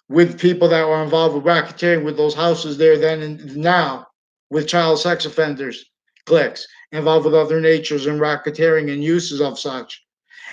with people that were involved with racketeering, with those houses there then and now, with child sex offenders, cliques involved with other natures and racketeering and uses of such.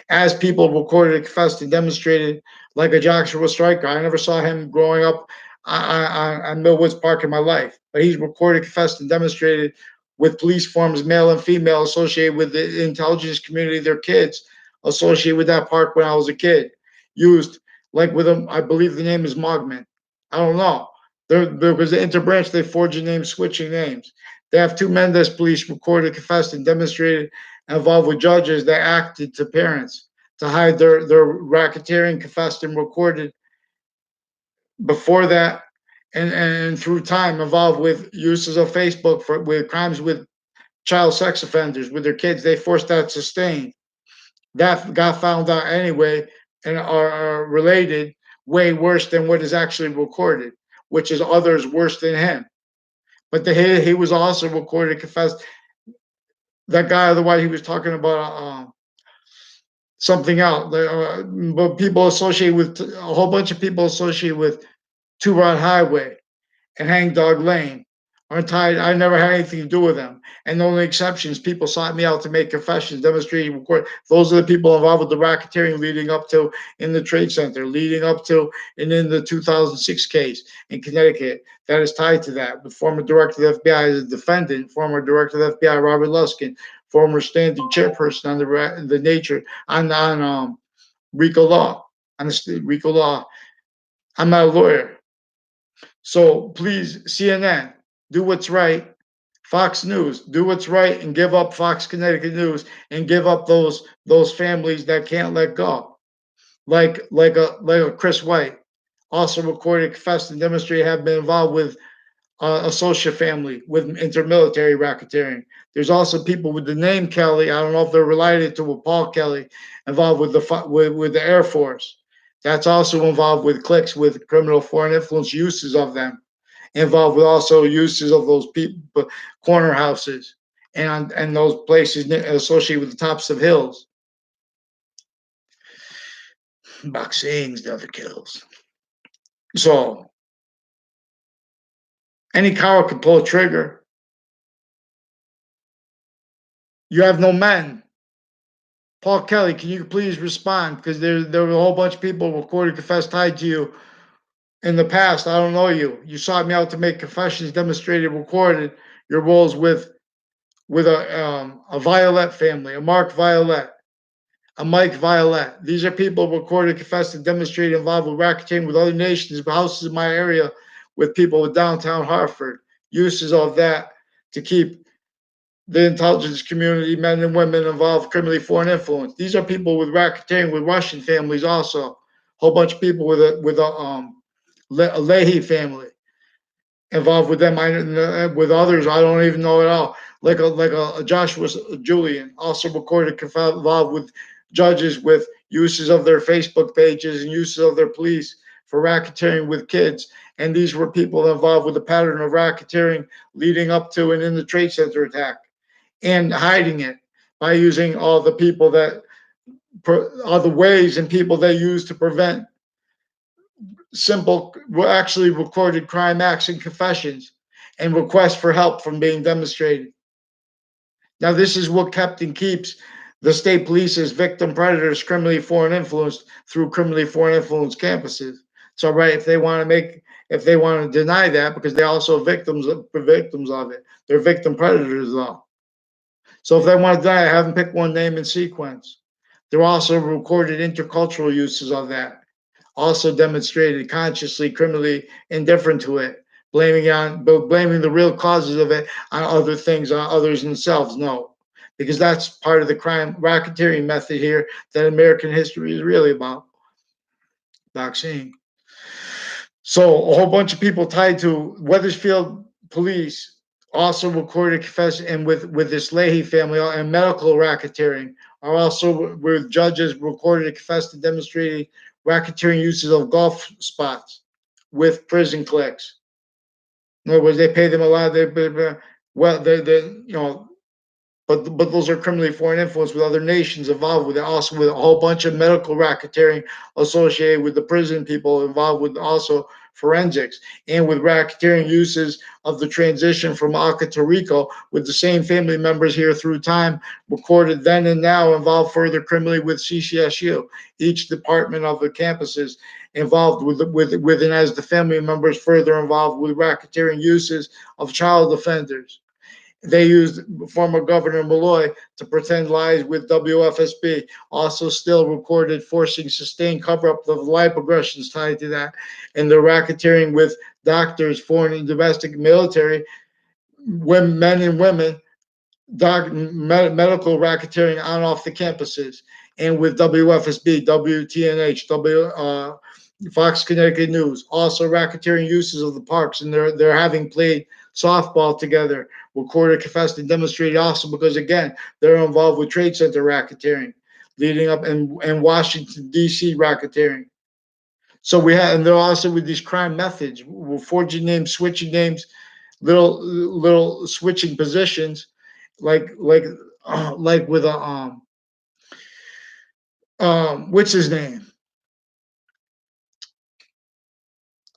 As people recorded, confessed, and demonstrated, like a Joshua Striker. I never saw him growing up on Millwoods Park in my life, but he's recorded, confessed, and demonstrated with police forms, male and female, associated with the intelligence community, their kids associated with that park when I was a kid. Used like with them, I believe the name is Mogman. I don't know. There was an interbranch, they forged names, switching names. They have two Mendez police recorded, confessed, and demonstrated involved with judges that acted to parents to hide their racketeering, confessed, and recorded before that, and through time involved with uses of Facebook for with crimes with child sex offenders with their kids. They forced that sustained. That got found out anyway, and are related way worse than what is actually recorded, which is others worse than him. But he was also recorded, confessed. That guy, otherwise, he was talking about something else. But people associated with a whole bunch of people associated with Two Rod Highway and Hangdog Lane are tied. I never had anything to do with them. And the only exceptions, people sought me out to make confessions, demonstrating, record. Those are the people involved with the racketeering leading up to in the Trade Center, leading up to and in the 2006 case in Connecticut that is tied to that. The former director of the FBI is a defendant, former director of the FBI, Robert Luskin, former standing chairperson on the nature on RICO law, on the RICO law. I'm not a lawyer. So please, CNN, do what's right. Fox News, do what's right and give up Fox Connecticut News and give up those families that can't let go. Like a Chris White, also recorded, confessed, and demonstrated have been involved with a social family with intermilitary racketeering. There's also people with the name Kelly. I don't know if they're related to a Paul Kelly involved with the Air Force. That's also involved with cliques with criminal foreign influence uses of them. Involved with also uses of those people corner houses and those places associated with the tops of hills. Boxing's never kills. So any coward can pull a trigger. You have no men. Paul Kelly, can you please respond? Because there were a whole bunch of people recorded, confessed, tied to you in the past. I don't know you. You sought me out to make confessions, demonstrated, recorded your roles with a Violet family, a Mark Violet, a Mike Violet. These are people recorded, confessed, and demonstrated involved with racketeering with other nations, houses in my area, with people with downtown Hartford. Uses of that to keep the intelligence community, men and women involved, criminally foreign influence. These are people with racketeering with Russian families also. A whole bunch of people with a Leahy family involved with them. With others, I don't even know at all. Like a Joshua Julian, also recorded, involved with judges with uses of their Facebook pages and uses of their police for racketeering with kids. And these were people involved with a pattern of racketeering leading up to and in the Trade Center attack, and hiding it by using all the people that all the ways and people they use to prevent simple, actually recorded crime acts and confessions and requests for help from being demonstrated. Now, this is what kept and keeps the state police as victim predators, criminally foreign influenced through criminally foreign influenced campuses. It's all right if they want to deny that, because they're also victims of it. They're victim predators, though. So if they want to deny it, have them pick one name in sequence. There are also recorded intercultural uses of that, also demonstrated consciously, criminally indifferent to it, blaming the real causes of it on other things, on others themselves. No, because that's part of the crime racketeering method here that American history is really about seeing. So a whole bunch of people tied to Weathersfield police also recorded confession, and with this Leahy family and medical racketeering are also where judges recorded and confessed to demonstrating racketeering uses of golf spots with prison clicks. In other words, they pay them a lot. Well, they you know, but those are criminally foreign influence with other nations involved with it. Also, with a whole bunch of medical racketeering associated with the prison people involved with also forensics and with racketeering uses of the transition from ACA to RICO with the same family members here through time recorded then and now involved further criminally with CCSU. Each department of the campuses involved with and as the family members further involved with racketeering uses of child offenders. They used former Governor Malloy to pretend lies with WFSB. Also, still recorded forcing sustained cover up of life aggressions tied to that, and the racketeering with doctors, foreign and domestic, military, women, men and women, medical racketeering on off the campuses, and with WFSB, WTNH, Fox Connecticut News, also racketeering uses of the parks, and they're having played softball together, recorded, confessed, and demonstrated also because again they're involved with Trade Center racketeering, leading up and Washington D.C. racketeering. So we have, and they're also with these crime methods, we're forging names, switching names, little switching positions, like with a what's his name,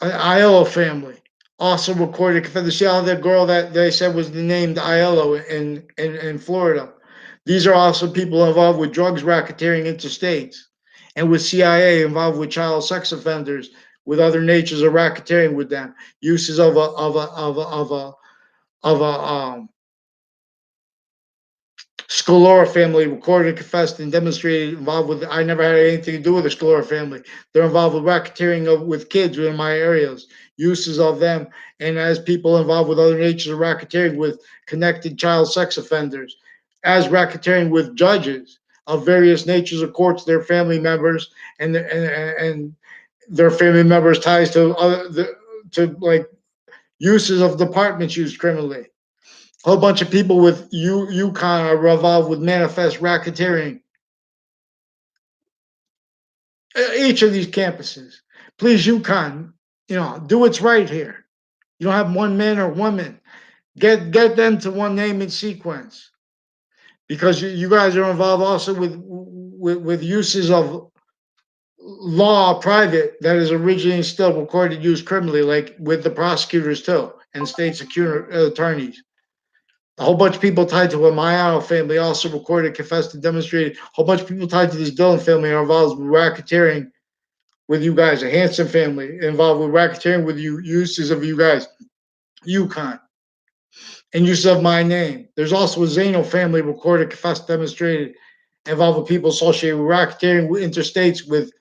Aiello family also recorded. See how the girl that they said was named Aiello in Florida. These are also people involved with drugs racketeering interstates, and with CIA involved with child sex offenders, with other natures of racketeering with them, uses of a Scalora family recorded, confessed, and demonstrated involved with. I never had anything to do with the Scalora family. They're involved with racketeering with kids in my areas, uses of them, and as people involved with other natures of racketeering with connected child sex offenders, as racketeering with judges of various natures of courts, their family members, and their family members ties to to like uses of departments used criminally. A whole bunch of people with Yukon are involved with manifest racketeering. Each of these campuses, please, Yukon, do what's right here. You don't have one man or woman. Get them to one name and sequence because you guys are involved also with uses of law private that is originally still recorded used criminally, like with the prosecutors too and state security attorneys. A whole bunch of people tied to a Mayano family also recorded, confessed, and demonstrated. A whole bunch of people tied to this Dillon family are involved with racketeering with you guys. A Hanson family involved with racketeering with you, uses of you guys. Yukon and use of my name. There's also a Zano family recorded, confessed, demonstrated, involved with people associated with racketeering with interstates with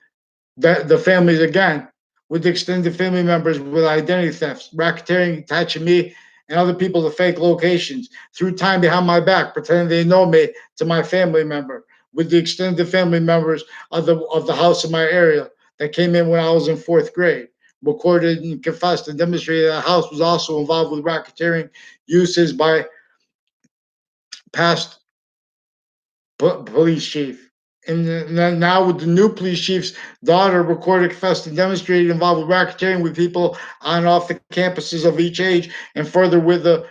the families again, with the extended family members with identity thefts, racketeering, attaching me and other people to fake locations through time behind my back, pretending they know me to my family member, with the extended family members of the house in my area that came in when I was in fourth grade, recorded and confessed and demonstrated that house was also involved with racketeering uses by past police chief. And then now with the new police chief's daughter recorded, confessed, and demonstrated involved with racketeering with people on and off the campuses of each age, and further with the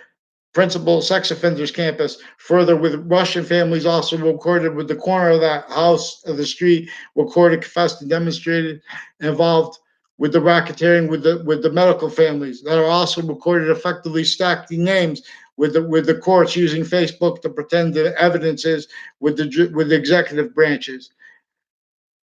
principal sex offenders campus, further with Russian families also recorded with the corner of that house of the street, recorded, confessed, and demonstrated involved with the racketeering with the medical families that are also recorded, effectively stacking names with the courts using Facebook to pretend the evidence is with the executive branches,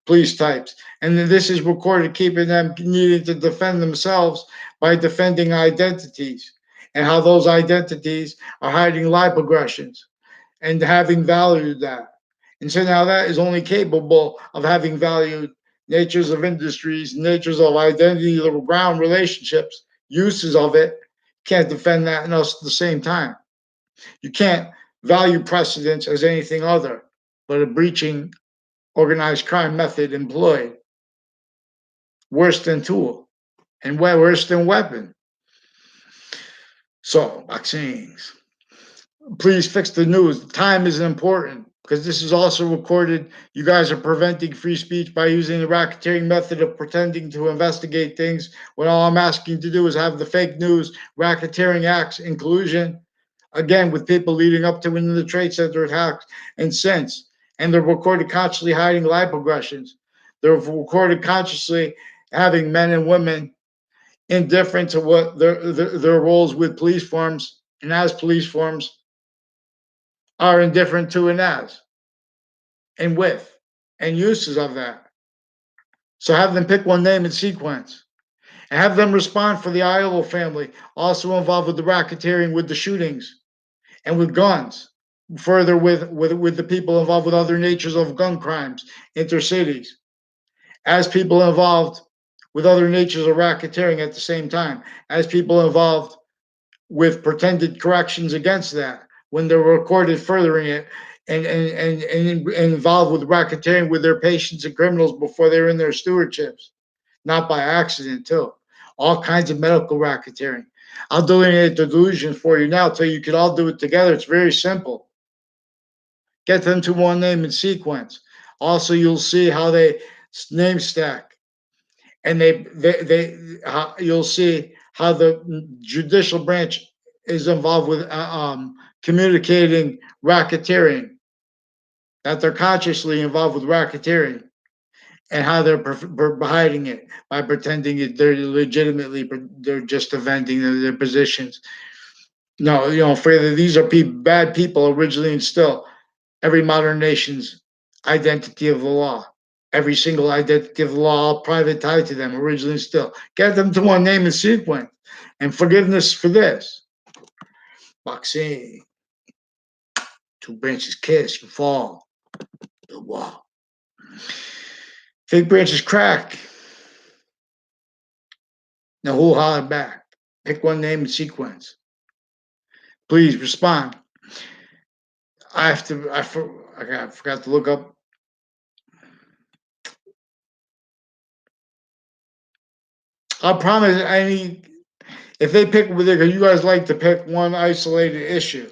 police types, and then this is recorded, keeping them needing to defend themselves by defending identities and how those identities are hiding life aggressions and having valued that. And so now that is only capable of having valued natures of industries, natures of identity, the ground relationships, uses of it. Can't defend that and us at the same time. You can't value precedence as anything other but a breaching organized crime method employed, worse than tool and worse than weapon. So, vaccines. Please fix the news. Time is important because this is also recorded. You guys are preventing free speech by using the racketeering method of pretending to investigate things when all I'm asking you to do is have the fake news, racketeering acts in collusion, again, with people leading up to when the Trade Center attacks and since. And they're recorded consciously hiding live progressions. They're recorded consciously having men and women indifferent to what their roles with police forms and as police forms are indifferent to and as and with and uses of that. So have them pick one name in sequence and have them respond for the Iowa family, also involved with the racketeering, with the shootings, and with guns. Further, with the people involved with other natures of gun crimes, intercities, as people involved with other natures of racketeering at the same time, as people involved with pretended corrections against that when they're recorded furthering it and involved with racketeering with their patients and criminals before they're in their stewardships, not by accident, too. All kinds of medical racketeering. I'll delineate the delusions for you now so you can all do it together. It's very simple. Get them to one name in sequence. Also, you'll see how they name stack and you'll see how the judicial branch is involved with communicating racketeering, that they're consciously involved with racketeering, and how they're hiding it by pretending they're legitimately they're just defending their positions. No, further, these are bad people originally and still every modern nation's identity of the law. Every single identity of the law, all private tied to them, originally still. Get them to one name and sequence. And forgiveness for this. Boxing. Two branches kiss, you fall. The wall. Fake branches crack. Now who'll holler back? Pick one name and sequence. Please respond. I forgot to look up. I promise if they pick, because you guys like to pick one isolated issue,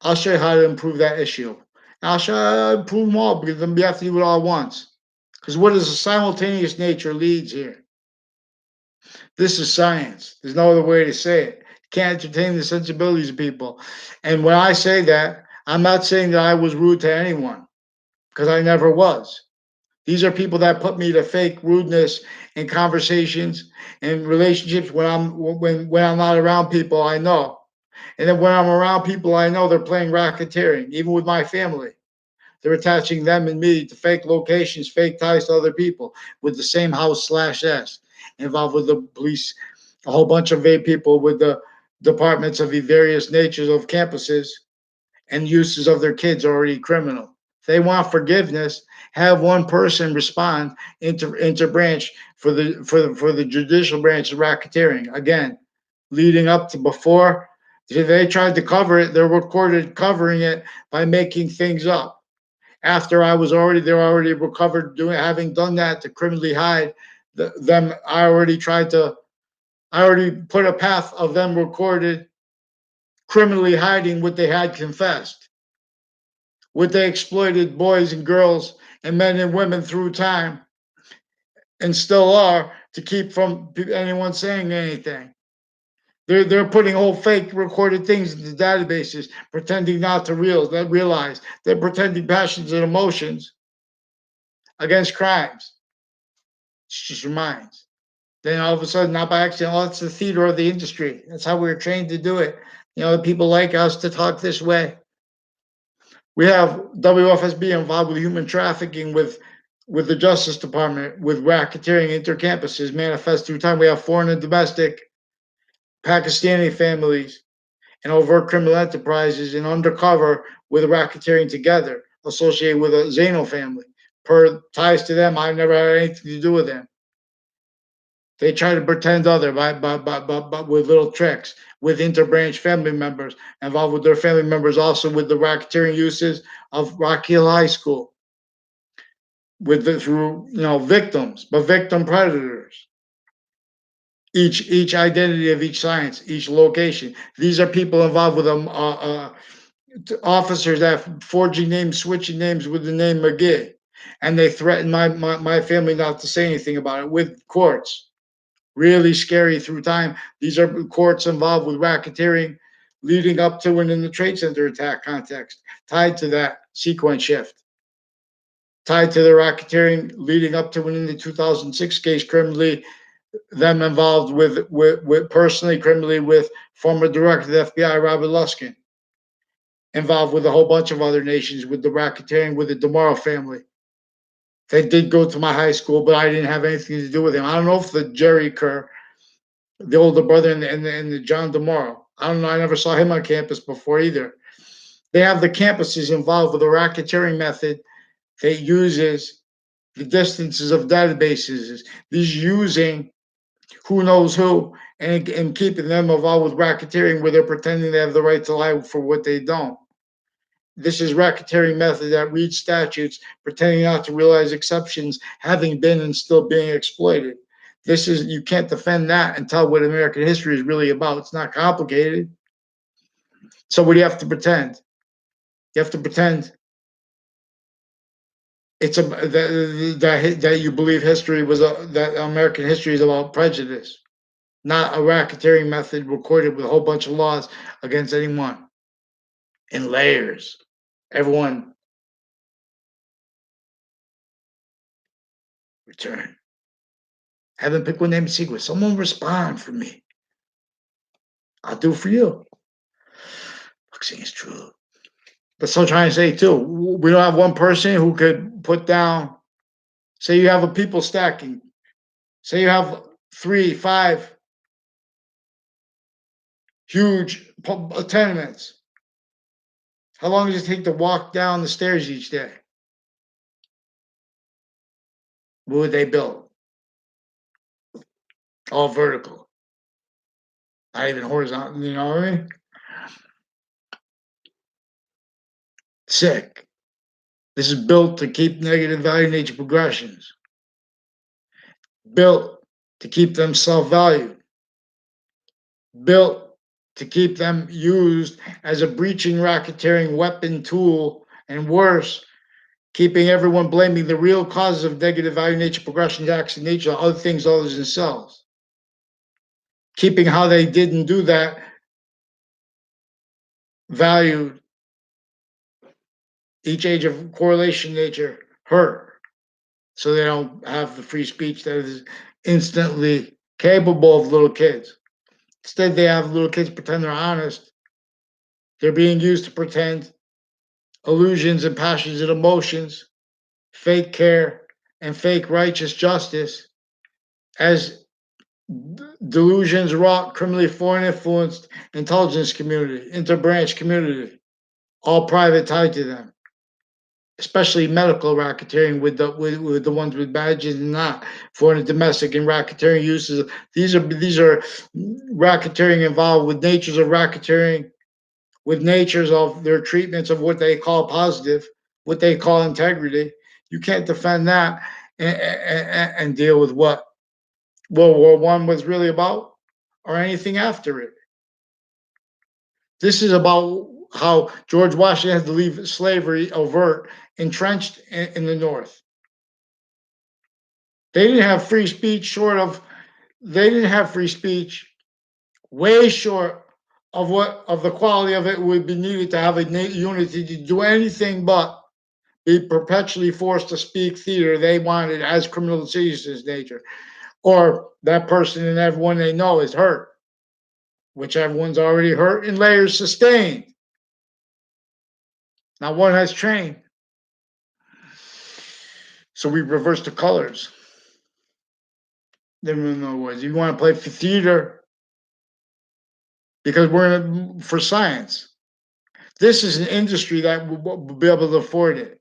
I'll show you how to improve that issue. And I'll show you how to improve them all because then we have to do it all at once. Because what is a simultaneous nature leads here? This is science. There's no other way to say it. You can't entertain the sensibilities of people. And when I say that, I'm not saying that I was rude to anyone, because I never was. These are people that put me to fake rudeness in conversations and relationships when I'm not around people I know. And then when I'm around people I know, they're playing racketeering, even with my family. They're attaching them and me to fake locations, fake ties to other people with the same house/s, involved with the police, a whole bunch of people with the departments of the various natures of campuses and uses of their kids already criminal. If they want forgiveness, have one person respond inter branch for the judicial branch of racketeering. Again, leading up to before they tried to cover it, they're recorded covering it by making things up. After they're already recovered having done that to criminally hide them. I already put a path of them recorded criminally hiding what they had confessed, what they exploited boys and girls and men and women through time and still are to keep from anyone saying anything. They're putting whole fake recorded things into databases, pretending not to realize. They're pretending passions and emotions against crimes. It's just your minds. Then all of a sudden, not by accident, oh, it's the theater of the industry. That's how we were trained to do it. People like us to talk this way. We have WFSB involved with human trafficking, with the Justice Department, with racketeering intercampuses manifest through time. We have foreign and domestic Pakistani families and overt criminal enterprises and undercover with racketeering together, associated with a Zano family. Per ties to them, I never had anything to do with them. They try to pretend other by with little tricks, with interbranch family members involved with their family members, also with the racketeering uses of Rock Hill High School, with the through victims, but victim predators. Each identity of each science, each location. These are people involved with officers that forging names, switching names with the name McGee, and they threaten my family not to say anything about it with courts. Really scary through time. These are courts involved with racketeering leading up to and in the Trade Center attack context, tied to that sequence shift, tied to the racketeering leading up to and in the 2006 case, criminally, them involved with personally, criminally, with former director of the FBI, Robert Luskin, involved with a whole bunch of other nations, with the racketeering, with the DeMauro family. They did go to my high school, but I didn't have anything to do with him. I don't know if the Jerry Kerr, the older brother, and the John DeMauro. I don't know. I never saw him on campus before either. They have the campuses involved with a racketeering method that uses the distances of databases. These using who knows who and keeping them involved with racketeering where they're pretending they have the right to lie for what they don't. This is racketeering method that reads statutes, pretending not to realize exceptions, having been and still being exploited. This is, you can't defend that and tell what American history is really about. It's not complicated. So what do you have to pretend? You have to pretend it's that you believe history was that American history is about prejudice, not a racketeering method recorded with a whole bunch of laws against anyone in layers. Everyone return. Haven't picked one name in secret. Someone respond for me. I'll do for you. Boxing is true. But still trying to say too, we don't have one person who could put down. Say you have a people stacking. Say you have 3, 5 huge tenements. How long does it take to walk down the stairs each day? What would they build? All vertical, not even horizontal. You know what I mean? Sick. This is built to keep negative value nature progressions. Built to keep them self-valued. Built to keep them used as a breaching, racketeering weapon tool, and worse, keeping everyone blaming the real causes of negative value nature progression acts in nature on other things other than themselves. Keeping how they didn't do that valued, each age of correlation nature hurt, so they don't have the free speech that is instantly capable of little kids. Instead, they have little kids pretend they're honest. They're being used to pretend illusions and passions and emotions, fake care, and fake righteous justice as delusions wrought criminally foreign influenced intelligence community, interbranch community, all private tied to them, especially medical racketeering with the ones with badges and not foreign and domestic and racketeering uses. These are racketeering involved with natures of racketeering, with natures of their treatments of what they call positive, what they call integrity. You can't defend that and deal with what World War One was really about, or anything after it. This is about how George Washington had to leave slavery overt, entrenched in the North. They didn't have free speech short of, they didn't have free speech way short of what of the quality of it would be needed to have a unity to do anything but be perpetually forced to speak theater they wanted as criminal citizens nature, or that person and everyone they know is hurt, which everyone's already hurt in layers sustained. Now one has trained. So we reverse the colors. In other words, you want to play for theater because we're in for science. This is an industry that will be able to afford it.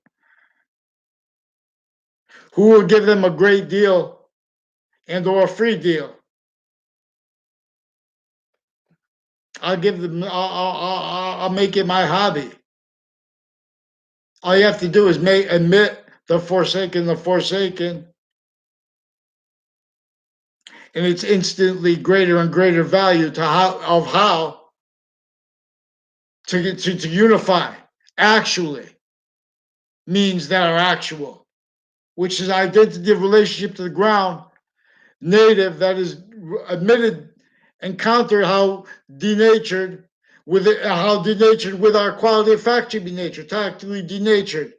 Who will give them a great deal and or a free deal. I'll give them. I'll make it my hobby. All you have to do is admit the forsaken, and it's instantly greater and greater value to how to get to unify. Actually means that are actual, which is identity of relationship to the ground, native that is admitted, encountered how denatured with it, how denatured with our quality of fact should be nature, tactically denatured.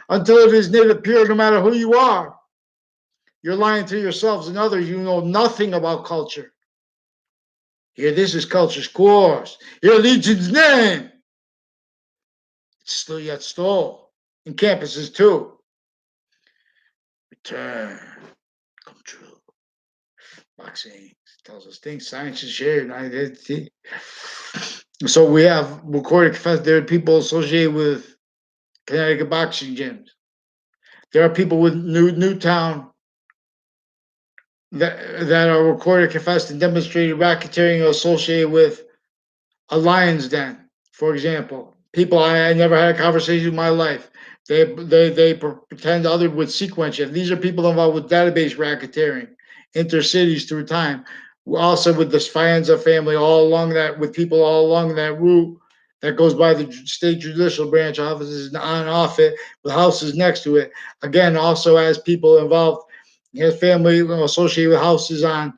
Until it is native pure, no matter who you are, you're lying to yourselves and others. You know nothing about culture. Here, this is culture's course. Here, Legion's name. It's still yet stole. In campuses too. Return. Come true. Boxing tells us things. Science is shared. Identity. So we have recorded confessed. There are people associated with Connecticut boxing gyms. There are people with Newtown that are recorded, confessed, and demonstrated racketeering associated with a lion's den, for example. People I never had a conversation in my life. They pretend other with sequence shift. These are people involved with database racketeering, intercities through time. Also with the Faenza family, all along that, with people all along that route that goes by the state judicial branch offices on and off it, with houses next to it. Again, also as people involved, his family associated with houses on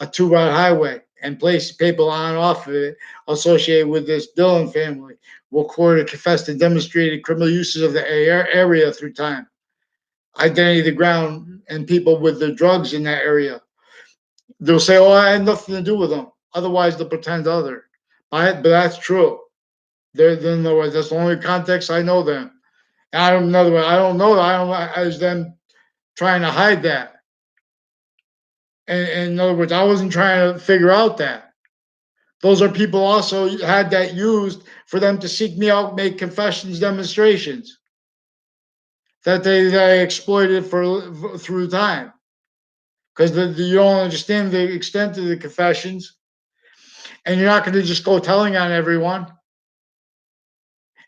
a two-route highway and place people on and off of it associated with this Dillon family, recorded, confessed, and demonstrated criminal uses of the area through time. Identity of the ground and people with the drugs in that area. They'll say, "Oh, I had nothing to do with them." Otherwise, they'll pretend other. But that's true. In other words, that's the only context I know them. And I don't know. I don't know. I don't as them trying to hide that. And in other words, I wasn't trying to figure out that. Those are people also had that used for them to seek me out, make confessions, demonstrations that they exploited for through time. Because you don't understand the extent of the confessions, and you're not going to just go telling on everyone.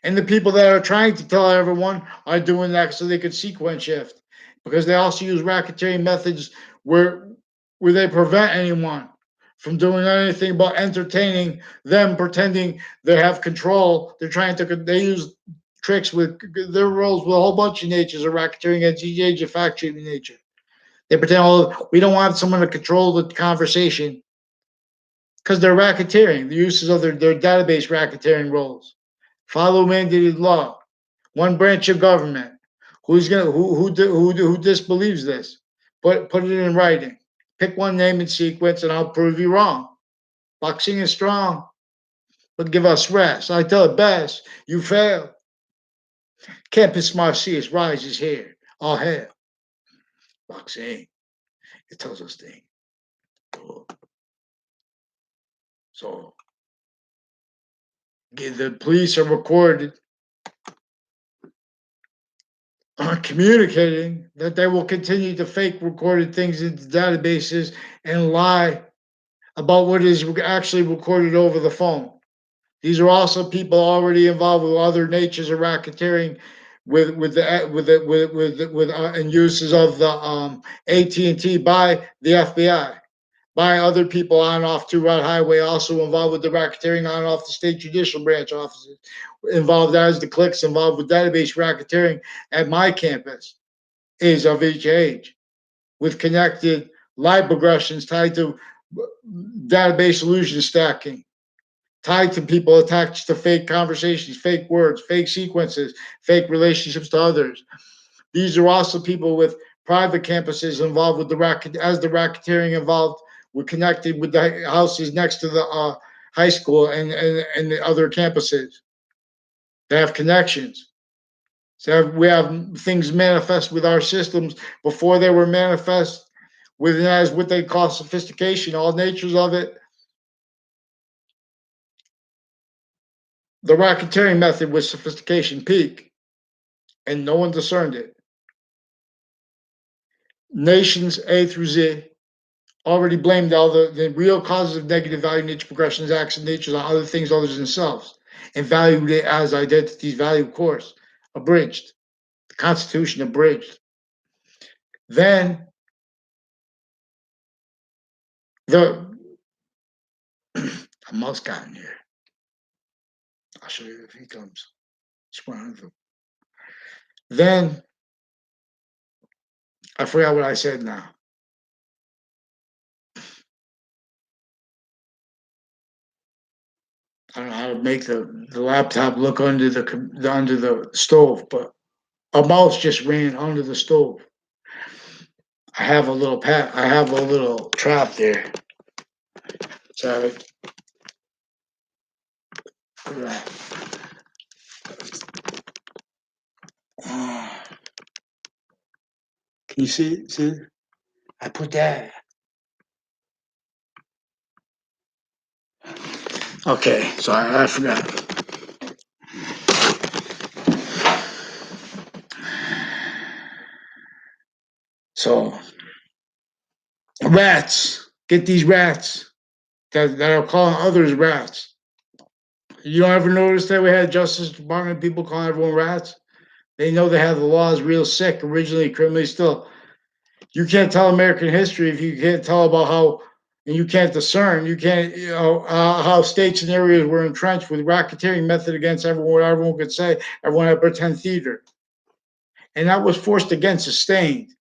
And the people that are trying to tell everyone are doing that so they could sequence shift, because they also use racketeering methods where they prevent anyone from doing anything but entertaining them, pretending they have control. They use tricks with their roles with a whole bunch of natures of racketeering and GH of fact treatment nature. They pretend, oh, we don't want someone to control the conversation because they're racketeering, the uses of their database racketeering roles. Follow mandated law. One branch of government. Who disbelieves this? Put it in writing. Pick one name and sequence, and I'll prove you wrong. Boxing is strong, but give us rest. I tell it best. You fail. Campus Marcius rises here. All hail. Boxing. It tells us things. So the police are recorded communicating that they will continue to fake recorded things into databases and lie about what is actually recorded over the phone. These are also people already involved with other natures of racketeering, and uses of the AT&T by the FBI, by other people on and off two-route highway, also involved with the racketeering on and off the state judicial branch offices, involved as the cliques involved with database racketeering at my campus is of each age, with connected lie progressions tied to database illusion stacking, tied to people attached to fake conversations, fake words, fake sequences, fake relationships to others. These are also people with private campuses involved with the racketeering involved. We're connected with the houses next to the high school and the other campuses. They have connections. So we have things manifest with our systems before they were manifest with as what they call sophistication, all natures of it. The racketeering method was sophistication peak, and no one discerned it. Nations A through Z, already blamed all the real causes of negative value nature progressions, acts, and natures on other things other than themselves, and valued it as identity's value course, abridged. The Constitution abridged. Then the mouse got in here. I'll show you if he comes. Then I forgot what I said now. I don't know how to make the laptop look under the stove, but a mouse just ran under the stove. I have a little trap there. Sorry. Can you see? See? I put that. Okay, so I forgot. So rats, get these rats that are calling others rats. You don't ever notice that we had Justice Department people calling everyone rats? They know they have the laws real sick, originally, criminally still. You can't tell American history if you can't tell about how, and you can't discern, you can't, how states and areas were entrenched with racketeering method against everyone, what everyone could say, everyone had pretend theater. And that was forced against, sustained.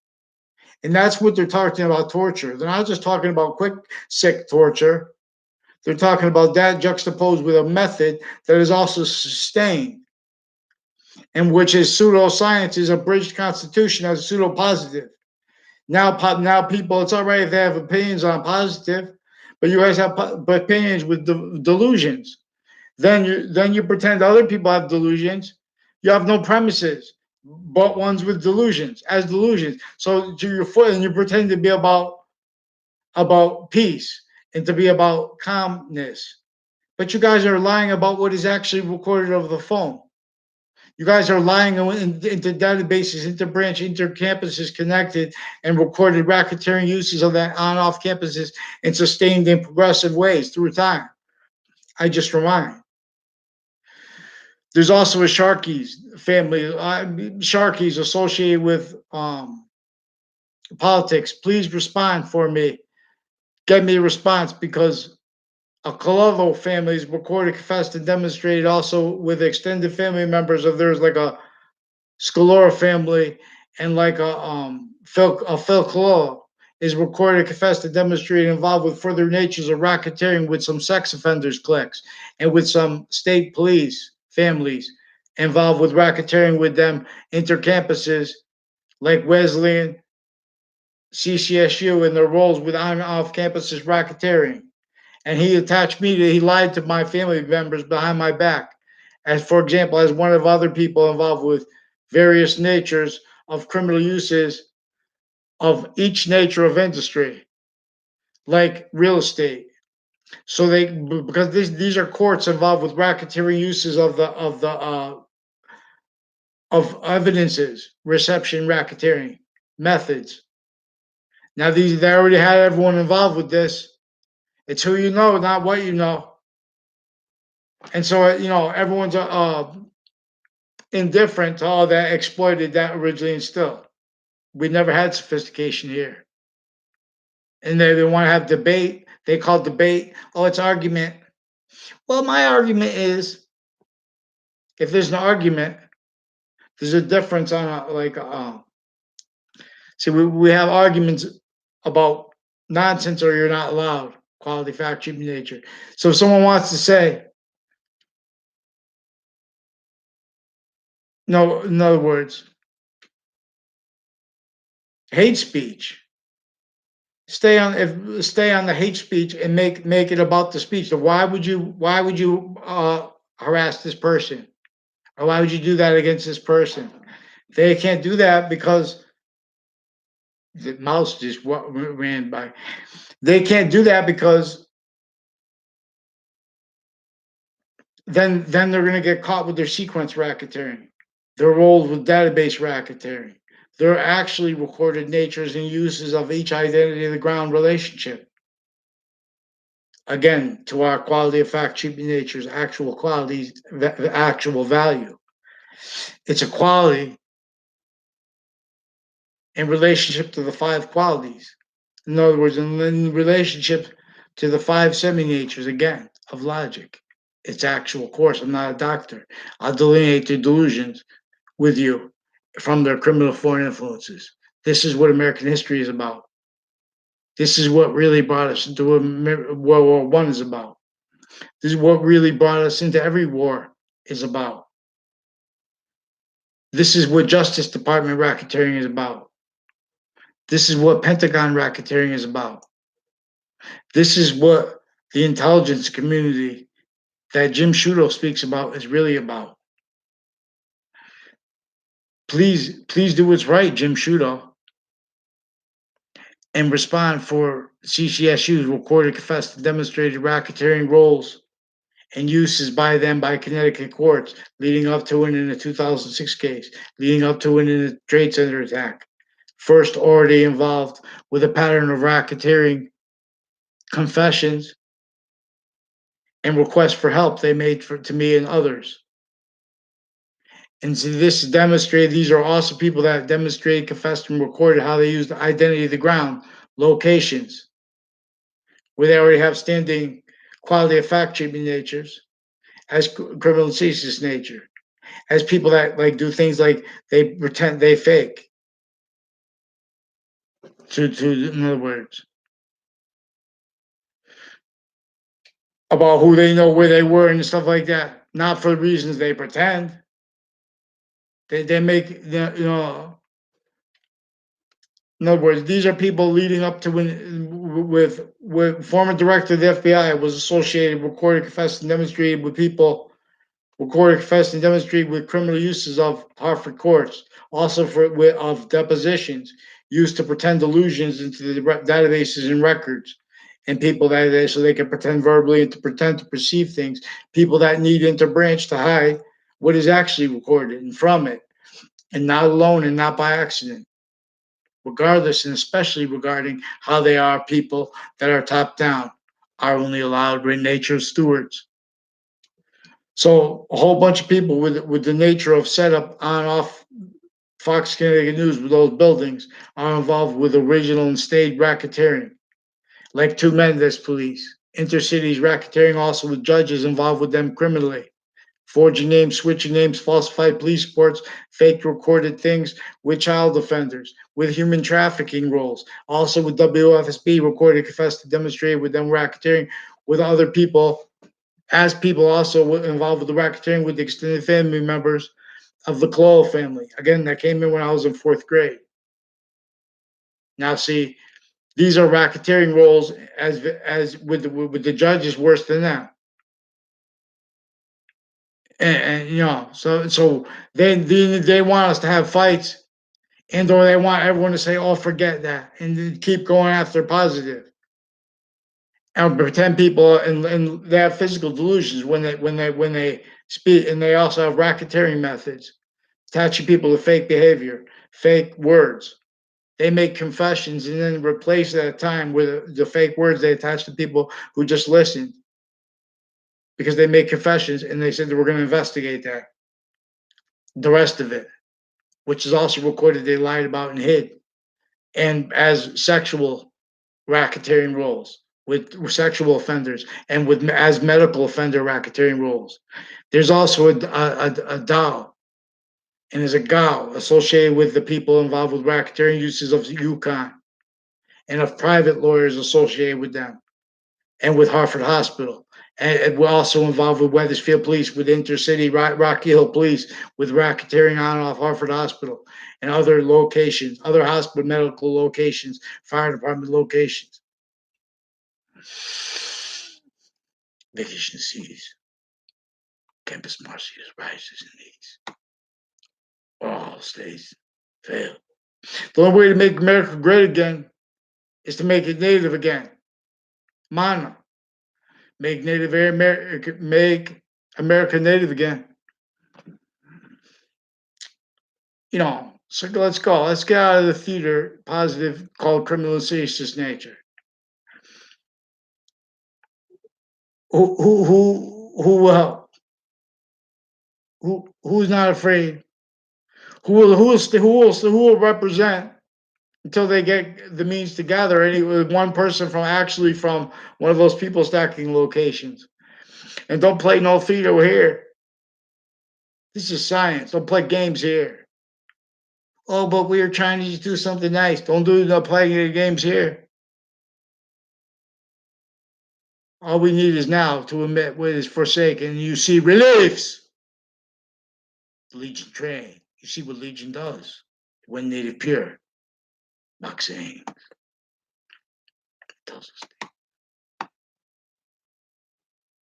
And that's what they're talking about torture. They're not just talking about quick, sick torture. They're talking about that juxtaposed with a method that is also sustained, and which is pseudoscience, is a bridged constitution as pseudo positive. Now people, it's all right if they have opinions on positive, but you guys have opinions with delusions. Then you pretend other people have delusions. You have no premises, but ones with delusions as delusions. So to your foot, and you pretend to be about peace and to be about calmness, but you guys are lying about what is actually recorded over the phone. You guys are lying into databases, inter-branch, inter-campuses connected, and recorded racketeering uses of that on-off campuses in sustained and progressive ways through time. I just remind. There's also a Sharkies family, Sharkies associated with politics. Please respond for me. Get me a response, because a Colovo family is recorded, confessed, and demonstrated also with extended family members of theirs, like a Scalora family, and like a Phil Cololo is recorded, confessed, and demonstrated involved with further natures of racketeering with some sex offenders cliques and with some state police families involved with racketeering with them intercampuses like Wesleyan, CCSU, and their roles with on off campuses racketeering. And he attached me to, he lied to my family members behind my back, as for example, as one of other people involved with various natures of criminal uses of each nature of industry, like real estate. So they, because these are courts involved with racketeering uses of evidences, reception, racketeering methods. Now they already had everyone involved with this. It's who you know, not what you know. And so everyone's indifferent to all that exploited that originally and still. We never had sophistication here. And they want to have debate. They call debate, oh, it's argument. Well, my argument is, if there's an argument, there's a difference on see, we have arguments about nonsense or you're not allowed, quality, fact, human nature. So if someone wants to say, no, in other words, hate speech, stay on the hate speech and make it about the speech. So why would you harass this person, or why would you do that against this person? They can't do that because the mouse just ran by. They can't do that because then they're going to get caught with their sequence racketeering, their roles with database racketeering, They're actually recorded natures and uses of each identity of the ground relationship. Again, to our quality of fact, treatment nature's actual qualities, actual value. It's a quality in relationship to the five qualities. In other words, in relationship to the five semi-natures, again, of logic. Its actual course. I'm not a doctor. I'll delineate the delusions with you from their criminal foreign influences. This is what American history is about. This is what really brought us into what World War One is about. This is what really brought us into every war is about. This is what Justice Department racketeering is about. This is what Pentagon racketeering is about. This is what the intelligence community that Jim Shudo speaks about is really about. Please do what's right, Jim Shudo, and respond for CCSU's recorded, confessed, and demonstrated racketeering roles and uses by them by Connecticut courts, leading up to and in the 2006 case, leading up to and in the Trade Center attack. First, already involved with a pattern of racketeering confessions and requests for help they made to me and others. And so this demonstrated, these are also people that demonstrated, confessed, and recorded how they used the identity of the ground, locations, where they already have standing quality of fact treatment natures as criminal ceaseless nature, as people that like do things like they pretend they fake. To in other words, about who they know, where they were, and stuff like that. Not for the reasons they pretend. They make in other words, these are people leading up to when with former director of the FBI was associated, recorded, confessed, and demonstrated with people, recorded, confessed, and demonstrated with criminal uses of Hartford courts, also of depositions used to pretend delusions into the databases and records, and people so they can pretend verbally and to pretend to perceive things. People that need interbranch to hide what is actually recorded and from it, and not alone and not by accident, regardless and especially regarding how they are people that are top down, are only allowed by nature stewards. So a whole bunch of people with the nature of setup on off Fox Connecticut News with those buildings are involved with original and staged racketeering, like two Mendes police. Intercities racketeering also with judges involved with them criminally. Forging names, switching names, falsified police reports, fake recorded things with child offenders, with human trafficking roles, also with WFSB recorded, confessed, demonstrated with them racketeering with other people, as people also involved with the racketeering with the extended family members of the Clow family. Again, that came in when I was in fourth grade. Now, see, these are racketeering roles as with the judges worse than that. And so they want us to have fights, and or they want everyone to say, "Oh, forget that," and keep going after positive, and pretend people and they have physical delusions when they speak, and they also have racketeering methods, attaching people to fake behavior, fake words. They make confessions and then replace it at a time with the fake words they attach to people who just listened because they make confessions and they said that we're going to investigate that. The rest of it, which is also recorded, they lied about and hid, and as sexual racketeering roles with sexual offenders and with as medical offender racketeering roles. There's also a DAO and there's a GAO associated with the people involved with racketeering uses of Yukon and of private lawyers associated with them and with Hartford Hospital. And we're also involved with Wethersfield Police, with Intercity, Rocky Hill Police, with racketeering on and off Hartford Hospital and other locations, other hospital medical locations, fire department locations. Vacation seas, Campus Marcius rises in these. All states fail. The only way to make America great again is to make it native again. Mana. Make America native again. So let's go. Let's get out of the theater positive called criminal and seditious nature. Who will help? Who's not afraid? Who will represent until they get the means to gather any one person from actually from one of those people stacking locations. And don't play no theater here. This is science. Don't play games here. Oh, but we are trying to do something nice. Don't do no playing games here. All we need is now to admit what is forsaken. And you see reliefs. Legion train. You see what Legion does when native pure. Maxine tells us.